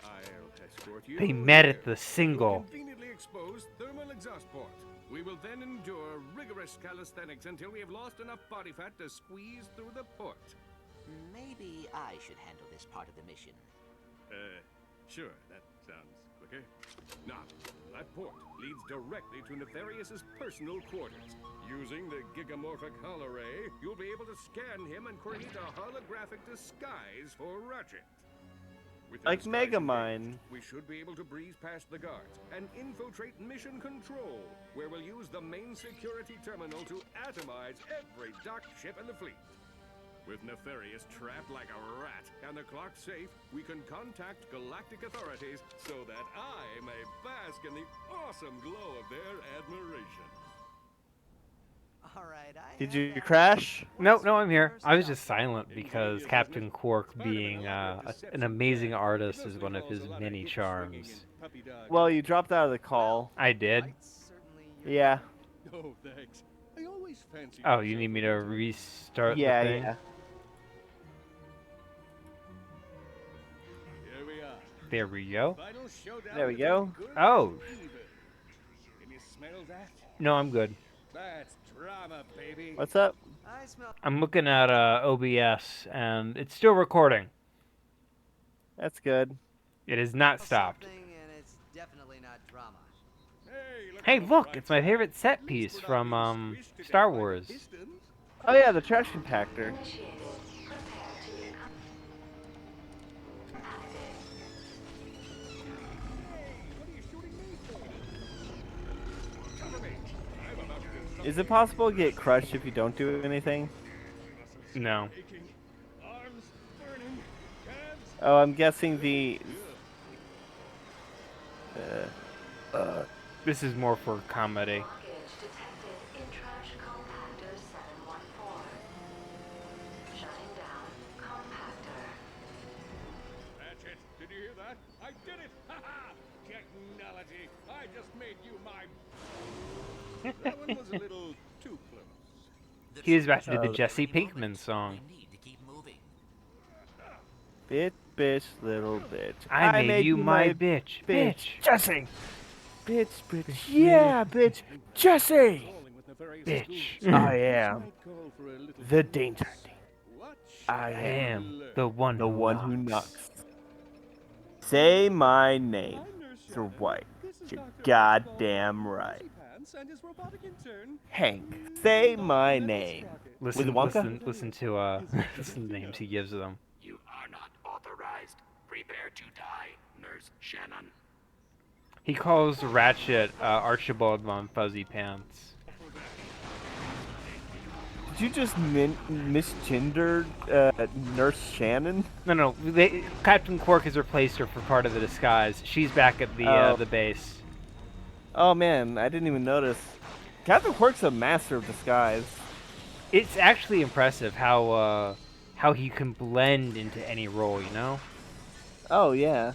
I'll escort you. They met here at the to a single. conveniently exposed thermal exhaust port. We will then endure rigorous calisthenics until we have lost enough body fat to squeeze through the port. Maybe I should handle this part of the mission. Sure, that sounds quicker. Now, that port leads directly to Nefarious's personal quarters. Using the gigamorphic holoray, you'll be able to scan him and create a holographic disguise for Ratchet. With the Like disguise Megamind. engaged, we should be able to breeze past the guards and infiltrate Mission Control, where we'll use the main security terminal to atomize every docked ship in the fleet. With Nefarious trapped like a rat and the clock safe, we can contact galactic authorities so that I may bask in the awesome glow of their admiration. All right, Did you crash? No, I'm here. I was just silent because Captain Quark, being an amazing artist, is one of his many charms. Well, you dropped out of the call. I did. Yeah. Oh, thanks. I always fancied Oh, you myself need me a to little- restart Yeah, the thing? yeah. Here we are. There we go. Final showdown There we between go. good Oh. and evil. Can you smell that? No, I'm good. That's drama, baby. What's up? I smell. I'm looking at OBS, and it's still recording. That's good. It has not stopped. Something, and it's definitely not drama. Hey, at the look, bright it's my side. favorite set At least piece we're not from being squished to Star death by the Wars. Pistons. Oh yeah, the trash compactor. What are you shooting me for? Cover me. I'm about to do something Is it possible to get crushed if you don't do anything? No. aching. Arms burning. Calves. Oh, I'm guessing the. This is more for comedy. Blockage detected in trash compactor 714. Shutting down compactor. Ratchet, did you hear that? I did it! Ha ha! Technology! I just made you my... That one was a little too close. He was about to do the Oh. Jesse Pinkman song. We need to keep moving. Bitch, little bitch. I made you my bitch. bitch. Jesse! Bitch, yeah, bitch, Jesse! Calling with nefarious Bitch. schools. I This am might call for a little the diplomacy. danger. What I I shall am learn? the one The who one who knocks. knocks. Say my name. I'm Nurse Mr. Shannon. White. This is You're Dr. goddamn Oswald right. Pants and his robotic intern. Hank, say my name. Listen, Wonka? listen to listen to the names he gives them. You are not authorized. Prepare to die, Nurse Shannon. He calls Ratchet Archibald Von Fuzzy Pants. Did you just misgender Nurse Shannon? No, Captain Quark has replaced her for part of the disguise. She's back at Oh. the base. Oh man, I didn't even notice. Captain Quark's a master of disguise. It's actually impressive how he can blend into any role, you know? Oh yeah.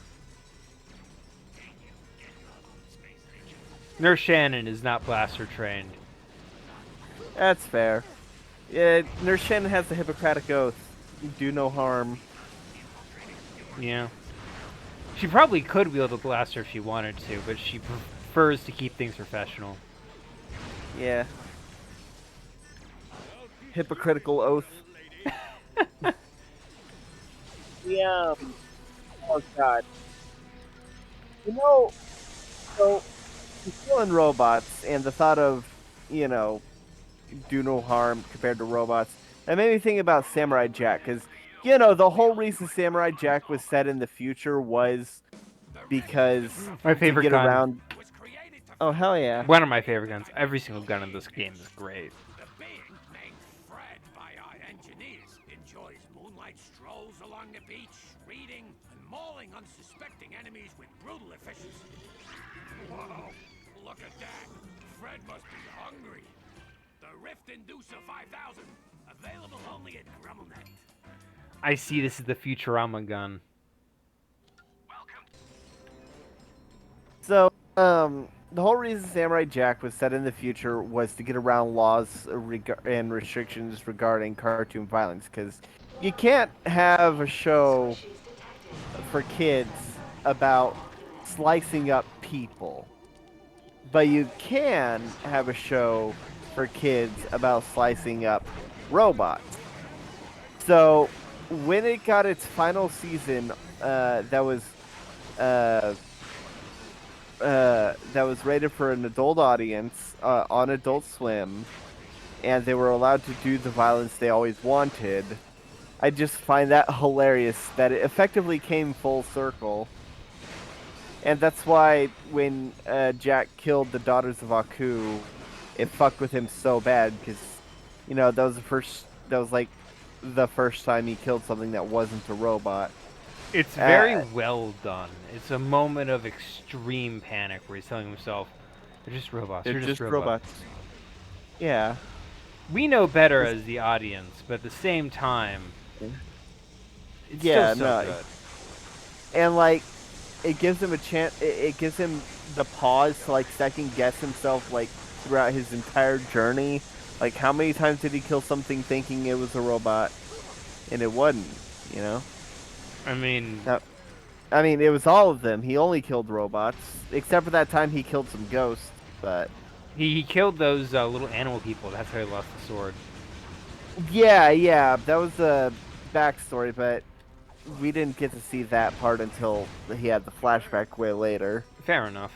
Nurse Shannon is not blaster trained. That's fair. Yeah, Nurse Shannon has the Hippocratic Oath. Do no harm. Yeah. She probably could wield a blaster if she wanted to, but she prefers to keep things professional. Yeah. Hypocritical oath. Yeah. Oh God. So he's killing robots, and the thought of, you know, do no harm compared to robots. That made me think about Samurai Jack, because the whole reason Samurai Jack was set in the future was because My to favorite get gun. around. Oh hell yeah! One of my favorite guns. Every single gun in this game is great. The being, named Fred by our engineers, enjoys moonlight strolls along the beach, reading and mauling unsuspecting enemies with brutal efficiency. Whoa, look at that. Fred must be hungry. The Rift Inducer 5000, available only at Grummelnet. I see this is the Futurama gun. Welcome. So the whole reason Samurai Jack was set in the future was to get around laws and restrictions regarding cartoon violence, because you can't have a show for kids about slicing up people, but you can have a show for kids about slicing up robots. So when it got its final season, uh, that was rated for an adult audience on Adult Swim, and they were allowed to do the violence they always wanted. I just find that hilarious that it effectively came full circle. And that's why when Jack killed the daughters of Aku, it fucked with him so bad, because that was like the first time he killed something that wasn't a robot. It's very well done. It's a moment of extreme panic where he's telling himself, "They're just robots. They're They're just just robots." Yeah. We know better as the audience, but at the same time, it's Yeah, still so no. good. And like, it gives him a chance. It gives him the pause to like second guess himself, like throughout his entire journey. Like, how many times did he kill something thinking it was a robot, and it wasn't? You know. I mean, Now, I mean, it was all of them. He only killed robots, except for that time he killed some ghosts. But he killed those little animal people. That's how he lost the sword. yeah, that was the backstory. But we didn't get to see that part until he had the flashback way later. Fair enough.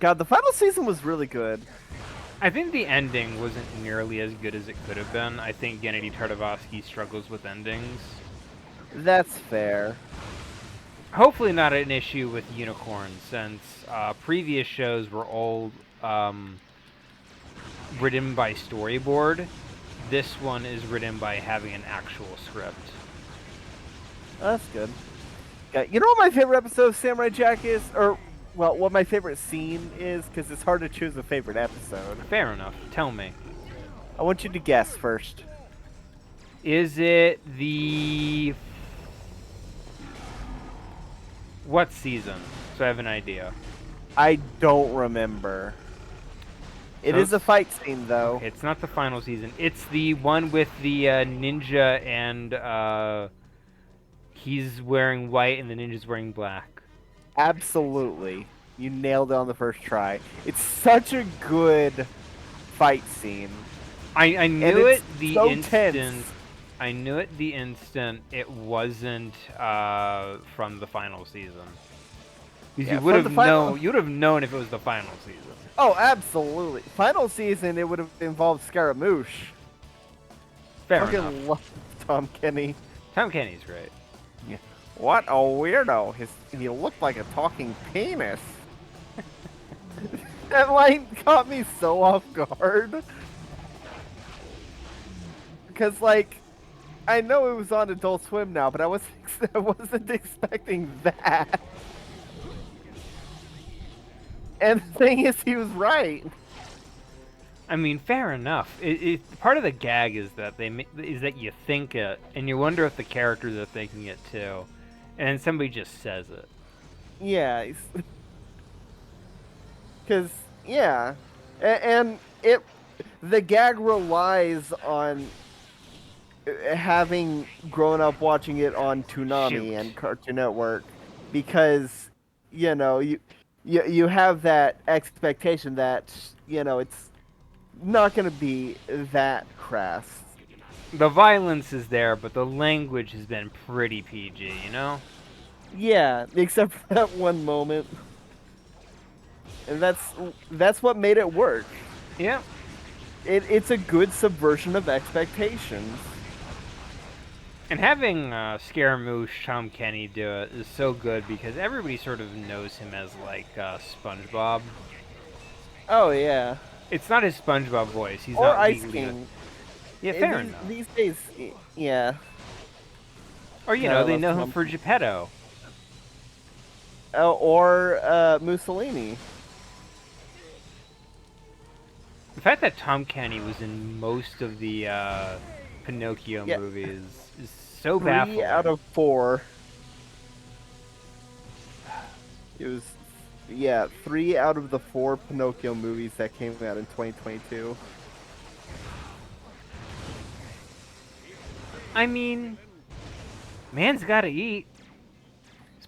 God, the final season was really good. I think the ending wasn't nearly as good as it could have been. I think Gennady Tartakovsky struggles with endings. That's fair. Hopefully not an issue with Unicorn, since previous shows were all written by storyboard. This one is written by having an actual script. That's good. Yeah, you know what my favorite episode of Samurai Jack is? Or, well, what my favorite scene is? Because it's hard to choose a favorite episode. Fair enough. Tell me. I want you to guess first. Is it the... What season? So I have an idea. I don't remember. It is a fight scene, though. Okay, it's not the final season. It's the one with the ninja and he's wearing white and the ninja's wearing black. Absolutely. You nailed it on the first try. It's such a good fight scene. I knew it the so instant. tense. I knew it the instant it wasn't from the final season. Because Yeah, you would from have the final- known. You would have known if it was the final season. Oh, absolutely. Final season, it would have involved Scaramouche. Fair Fucking enough. love Tom Kenny. Tom Kenny's great. Yeah. What a weirdo. He looked like a talking penis. That line caught me so off guard. Because, like, I know it was on Adult Swim now, but I wasn't expecting that. And the thing is, he was right. I mean, fair enough. Part of the gag is that is that you think it, and you wonder if the characters are thinking it too, and then somebody just says it. Yeah. Because, yeah. And the gag relies on having grown up watching it on Toonami Shoot. and Cartoon Network, because, you have that expectation that, it's not going to be that crass. The violence is there, but the language has been pretty PG, you know? Yeah, except for that one moment. And that's what made it work. Yeah. It's a good subversion of expectations. And having Scaramouche Tom Kenny do it is so good because everybody sort of knows him as like SpongeBob. Oh yeah. It's not his SpongeBob voice. He's Or not Ice legally. King. Yeah, fair These enough. these days, yeah. Or you God, I know, they love know him Tom. for Geppetto. Or Mussolini. The fact that Tom Kenny was in most of the Pinocchio Yeah. movies is so 3 out baffling. of 4. It was, yeah, 3 out of the 4 Pinocchio movies that came out in 2022. I mean, man's gotta eat.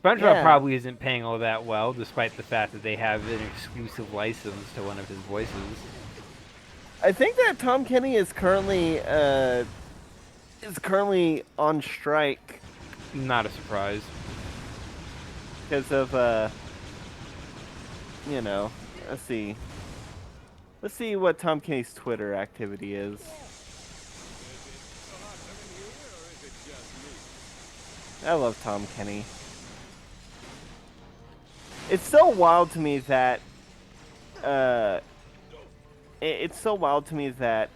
SpongeBob Yeah. probably isn't paying all that well, despite the fact that they have an exclusive license to one of his voices. I think that Tom Kenny is currently on strike Not a surprise. because of you know, let's see. Let's see what Tom Kenny's Twitter activity is. I love Tom Kenny. It's so wild to me that it's so wild to me that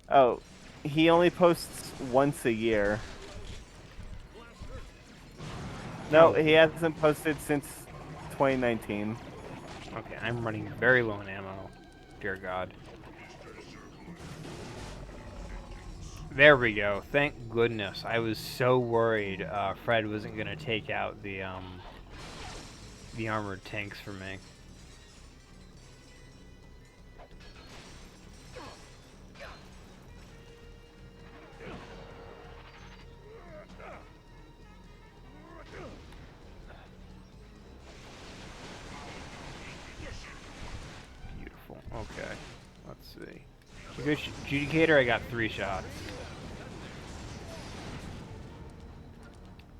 oh, he only posts once a year. No, Oh. he hasn't posted since 2019. Okay, I'm running very low on ammo. Dear God. There we go. Thank goodness. I was so worried Fred wasn't gonna take out the armored tanks for me. Beautiful. Okay. Let's see. You go Judicator, I got 3 shots.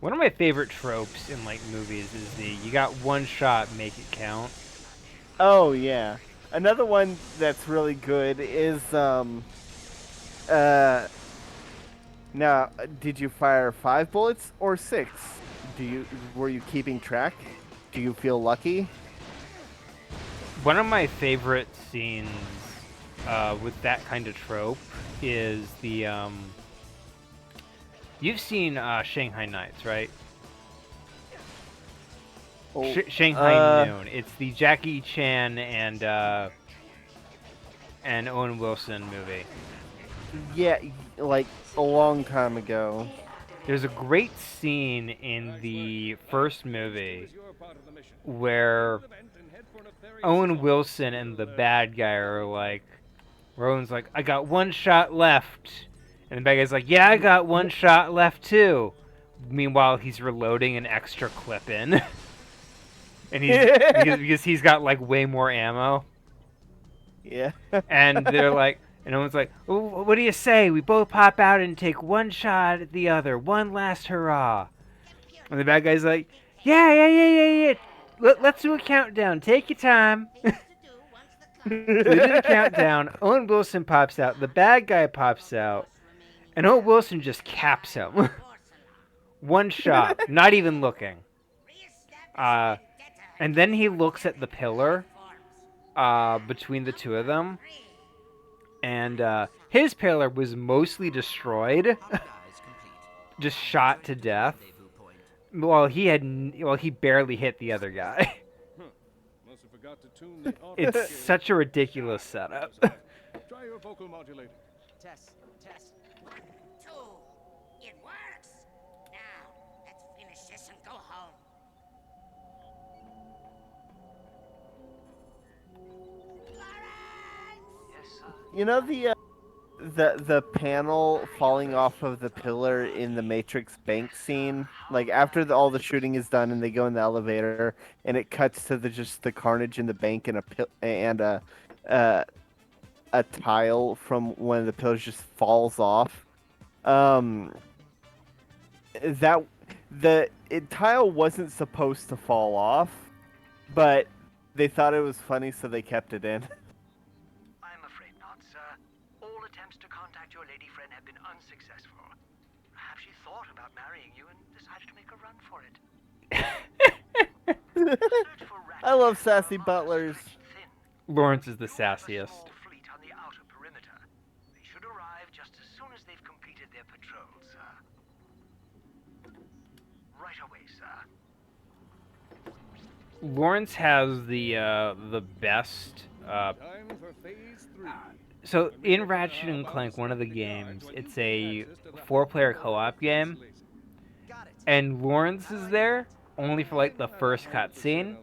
One of my favorite tropes in like movies is the you got one shot, make it count. Oh yeah. Another one that's really good is uh now did you fire 5 bullets or 6? Were you keeping track? Do you feel lucky? One of my favorite scenes with that kind of trope is the you've seen Shanghai Nights, right? Oh, Shanghai Noon. It's the Jackie Chan and Owen Wilson movie. yeah, like a long time ago. There's a great scene in the first movie where Owen Wilson and the bad guy are like, Rowan's like, I got 1 shot left. And the bad guy's like, yeah, I got 1 shot left too. Meanwhile, he's reloading an extra clip in. And because he's got like way more ammo. Yeah. And they're like, and Owen's like, oh, what do you say? We both pop out and take 1 shot at the other. One last hurrah. And the bad guy's like, yeah. Let's do a countdown. Take your time. So they did a countdown. Owen Wilson pops out. The bad guy pops out. And Owen Wilson just caps him. 1 shot. Not even looking. And then he looks at the pillar between the two of them. And his pillar was mostly destroyed. Just shot to death. Well, he barely hit the other guy. It's such a ridiculous setup. Try your vocal modulator. Test. 1, 2. It works. Now, let's finish this and go home. You know the panel falling off of the pillar in the Matrix bank scene, like after all the shooting is done and they go in the elevator and it cuts to just the carnage in the bank and uh, a tile from one of the pillars just falls off. Um, that tile wasn't supposed to fall off, but they thought it was funny, so they kept it in. I'm afraid not, sir. All attempts to contact your lady friend have been unsuccessful. Perhaps she thought about marrying you and decided to make a run for it. Search for I love Ratchet sassy are butlers. stretched thin. Lawrence is the You have a sassiest. small fleet on the outer perimeter. They should arrive just as soon as they've completed their patrol, sir. Right away, sir. Lawrence has the best. Time for phase 3. So in Ratchet and Clank, one of the games, it's a 4-player co-op game, and Lawrence is there only for like the first cutscene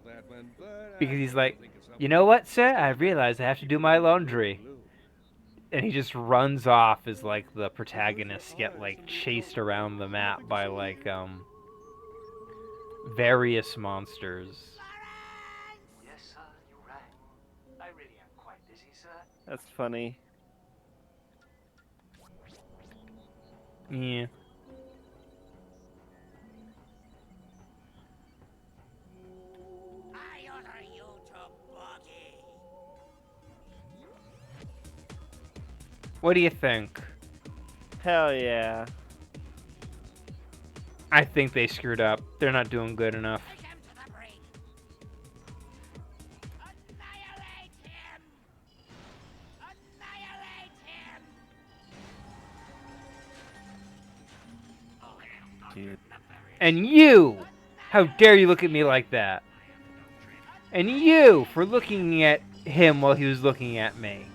because he's like, you know what, sir? I realized I have to do my laundry, and he just runs off as like the protagonists get like chased around the map by like various monsters. Yes, sir, you rang. I really am quite busy, sir. That's funny. Yeah. I order you to boogie. What do you think? Hell yeah. I think they screwed up. They're not doing good enough. Take him to the brink. Annihilate him. Annihilate him. Dude. And you! How dare you look at me like that? And you for looking at him while he was looking at me.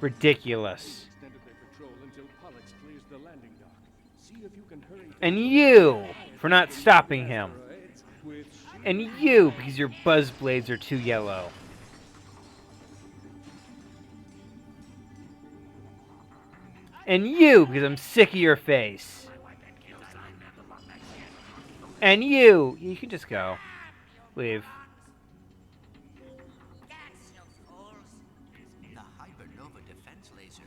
Ridiculous. Extended their patrol until Pollux clears the landing dock. See if you can hurry. And you for not stopping him. With And you because your buzz blades are too yellow. And you because I'm sick of your face. And you can just go. Leave. Dance, you fools. The hypernova defense laser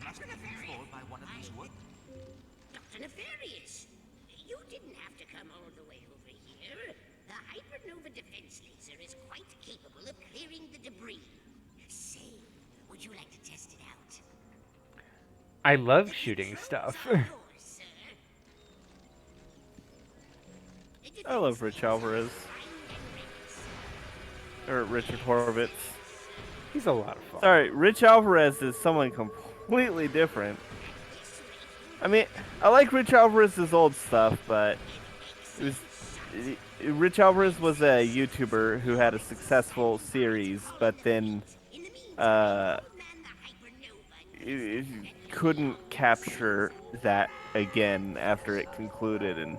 must be controlled by one of these wood. Dr. Nefarious, you didn't have to come all the way over here. The hypernova defense laser is quite capable of clearing the debris. Say, would you like to test it out? I love shooting stuff. Yours, sir. I love Rich Alvarez. Or Richard Horvitz. He's a lot of fun. Sorry, Rich Alvarez is someone completely different. I mean, I like Rich Alvarez's old stuff, but Rich Alvarez was a YouTuber who had a successful series, but then couldn't capture that again after it concluded, and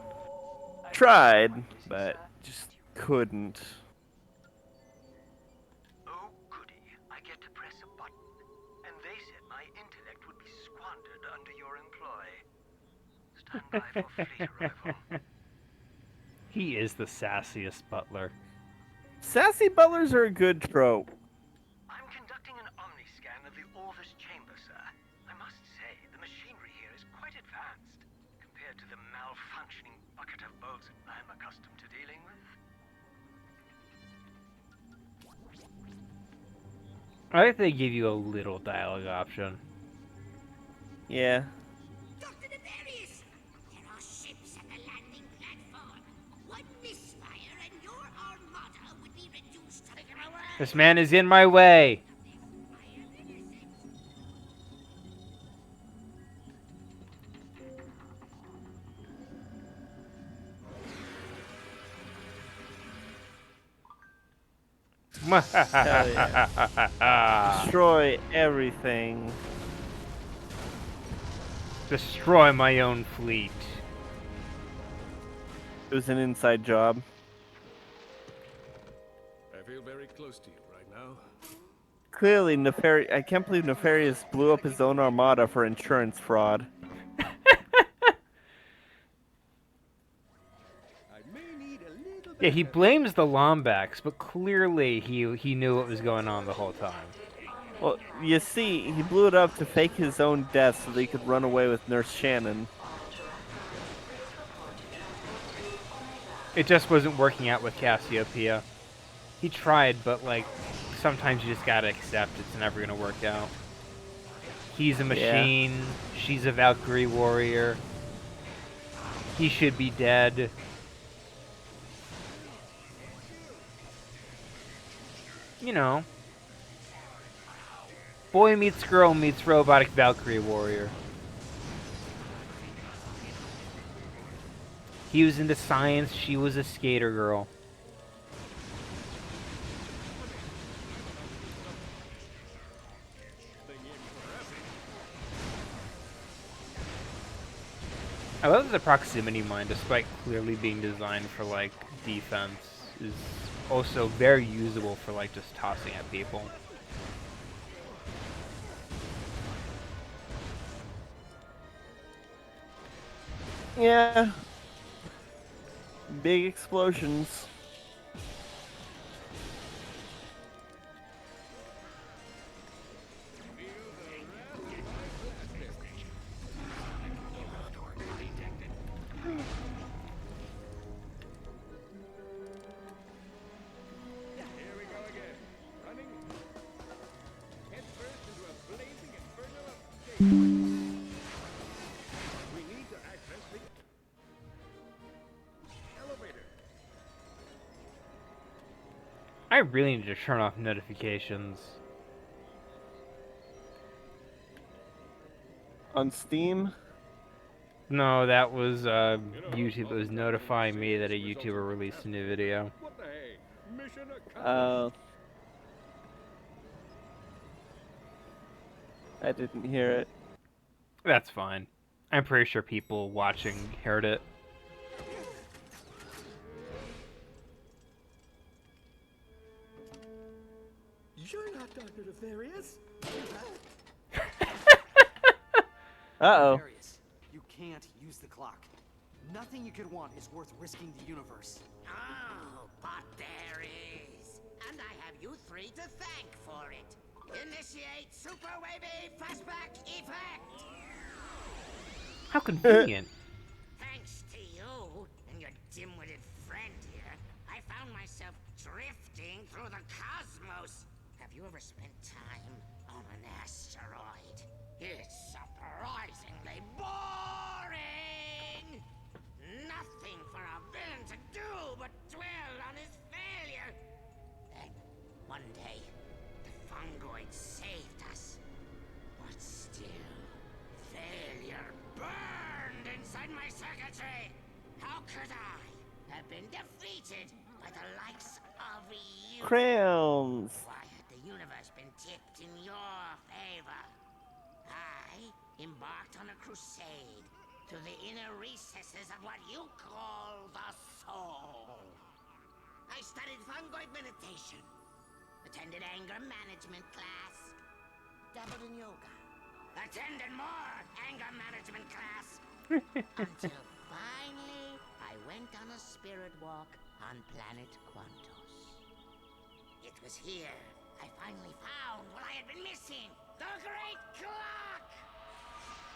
tried, but just couldn't. Oh, goody. I get to press a button. And they said my intellect would be squandered under your employ. Stand by for fleet arrival. He is the sassiest butler. Sassy butlers are a good trope. I'm conducting an omni-scan of the Orvis chamber, sir. I must say, the machinery here is quite advanced compared to the malfunctioning bucket of bolts I'm accustomed to dealing with. I think they give you a little dialogue option. Yeah. Dr. Nefarious, there are ships at the landing platform. One misfire and your armada would be reduced to the This man is in my way. Destroy everything. Destroy my own fleet. It was an inside job. I feel very close to you right now. Clearly, I can't believe Nefarious blew up his own armada for insurance fraud. Yeah, he blames the Lombax, but clearly he knew what was going on the whole time. Well, you see, he blew it up to fake his own death so that he could run away with Nurse Shannon. It just wasn't working out with Cassiopeia. He tried, but like sometimes you just gotta accept it's never gonna work out. He's a machine. Yeah. She's a Valkyrie warrior. He should be dead. You know. Boy meets girl meets robotic Valkyrie warrior. He was into science, she was a skater girl. I love that the proximity mine, despite clearly being designed for, like, defense, is also very usable for, like, just tossing at people. Yeah. Big explosions. I really need to turn off notifications. On Steam? No, that was YouTube that was notifying me that a YouTuber released a new video. I didn't hear it. That's fine. I'm pretty sure people watching heard it. You're not Dr. Nefarious. Uh-oh. Nefarious, you can't use the clock. Nothing you could want is worth risking the universe. Oh, but there is. And I have you three to thank for it. Initiate Super Wavy Flashback Effect! How convenient. Thanks to you and your dim-witted friend here, I found myself drifting through the cosmos. Have you ever spent time on an asteroid? It's surprisingly boring! Nothing for a villain to do but dwell on his failure. Then, one day, the fungoid saved us. But still, failure burned inside my circuitry. How could I have been defeated by the likes of you? Crayons! Why had the universe been tipped in your favor? I embarked on a crusade to the inner recesses of what you call the soul. I studied fungoid meditation, attended anger management class, dabbled in yoga, attended more anger management class, until finally I went on a spirit walk on planet Quantos. It was here I finally found what I had been missing, the Great Clock!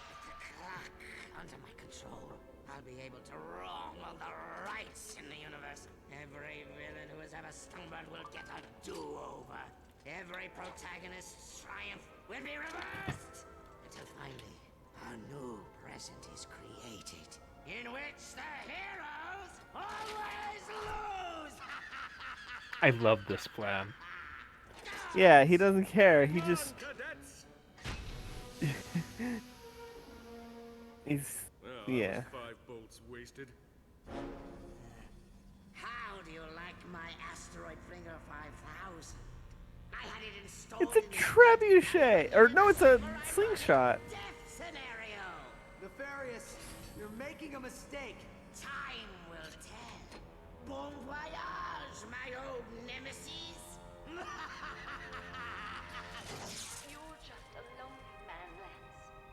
With the clock under my control, I'll be able to wrong all the rights in the universe. Every villain who has ever stumbled will get a do-over. Every protagonist's triumph will be reversed. Until finally, a new present is created, in which the heroes always lose! I love this plan. Yeah, he doesn't care. He just... He's... Yeah. 5 bolts wasted. How do you like my asteroid Finger 5000? I had it installed. It's a trebuchet! Or no, it's a slingshot. Death scenario. Nefarious, you're making a mistake. Time will tell. Bon voyage, my old nemesis. You're just a lonely man, Lance,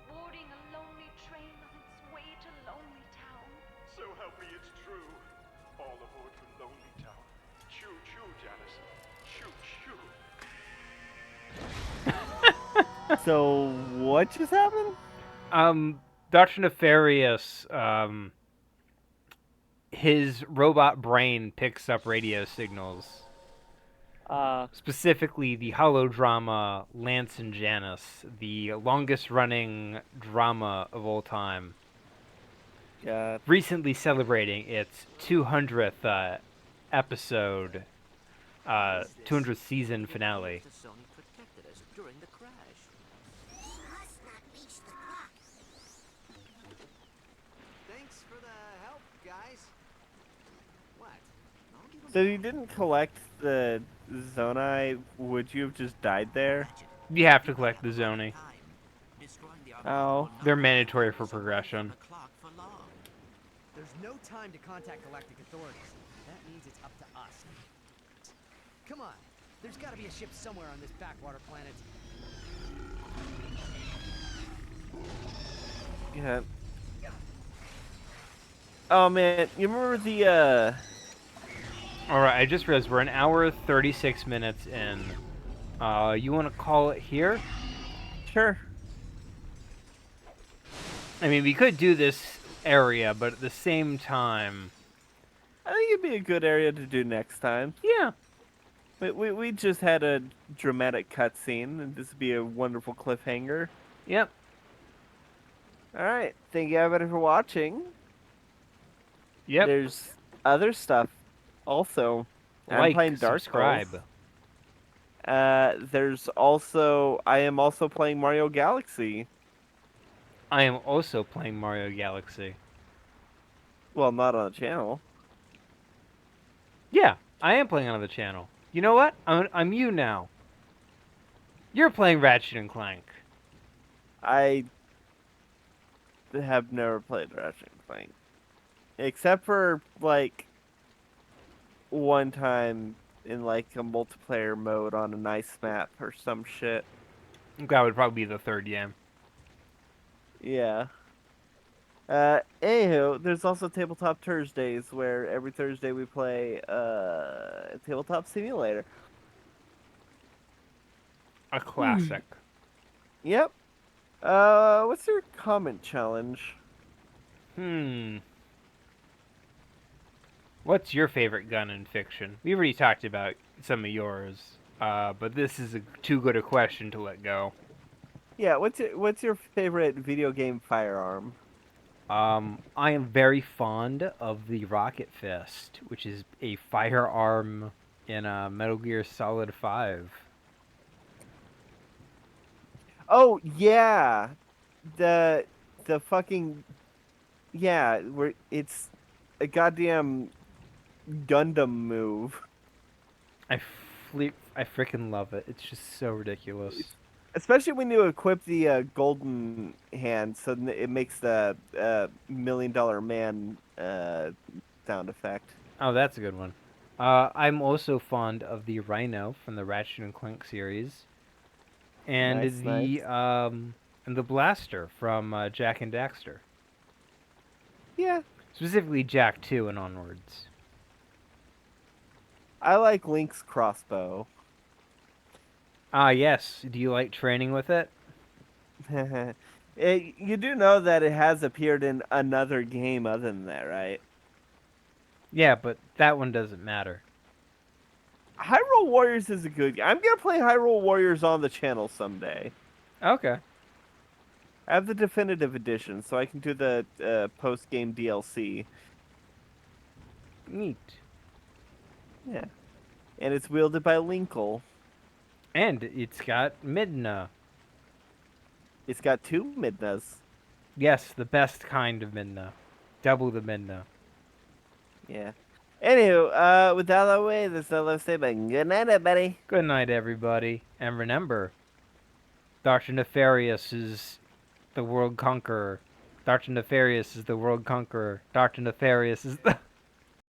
boarding a lonely train on its way to Lonely Town. So help me, it's true. All aboard for Lonely Town. Choo choo, Janice. Choo choo. So what just happened? Dr. Nefarious, his robot brain picks up radio signals. Specifically, the holodrama Lance and Janice, the longest-running drama of all time. God. Recently celebrating its 200th episode, 200th season finale. Sony protected us during the crash. Thanks for the help, guys. What? So if you didn't collect the Zonai, would you have just died there? You have to collect the Zoni. Oh. They're mandatory for progression. There's no time to contact galactic authorities. That means it's up to us. Come on. There's got to be a ship somewhere on this backwater planet. Yeah. Oh man, you remember the Alright, I just realized we're an hour 36 minutes in. You want to call it here? Sure. I mean, we could do this area, but at the same time... I think it'd be a good area to do next time. Yeah. We just had a dramatic cutscene, and this would be a wonderful cliffhanger. Yep. Alright, thank you everybody for watching. Yep. There's other stuff also. I'm Like, playing Dark subscribe. Souls. There's also... I am also playing Mario Galaxy. I am also playing Mario Galaxy. Well, not on the channel. Yeah, I am playing on the channel. You know what? I'm you now. You're playing Ratchet and Clank. I have never played Ratchet and Clank. Except for, like, one time in, like, a multiplayer mode on a nice map or some shit. That would probably be the third game. Yeah. Anywho, there's also Tabletop Thursdays, where every Thursday we play, Tabletop Simulator. A classic. Yep. What's your comment challenge? What's your favorite gun in fiction? We already talked about some of yours, but this is too good a question to let go. Yeah, what's your favorite video game firearm? I am very fond of the Rocket Fist, which is a firearm in Metal Gear Solid 5. Oh yeah, the fucking where it's a goddamn Gundam move. I freaking love it. It's just so ridiculous. Especially when you equip the golden hand, so it makes the $1 Million Man sound effect. Oh, that's a good one. I'm also fond of the Rhino from the Ratchet and Clank series, and and the Blaster from Jak and Daxter. Yeah. Specifically Jak 2 and onwards. I like Link's crossbow. Ah, yes. Do you like training with it? You do know that it has appeared in another game other than that, right? Yeah, but that one doesn't matter. Hyrule Warriors is a good game. I'm going to play Hyrule Warriors on the channel someday. Okay. I have the definitive edition, so I can do the post-game DLC. Neat. Yeah. And it's wielded by Linkle. And it's got Midna. It's got 2 Midnas. Yes, the best kind of Midna. Double the Midna. Yeah. Anywho, with that out of the way, there's no left to say but good night, everybody. Good night, everybody. And remember, Dr. Nefarious is the world conqueror. Dr. Nefarious is the world conqueror. Dr. Nefarious is the...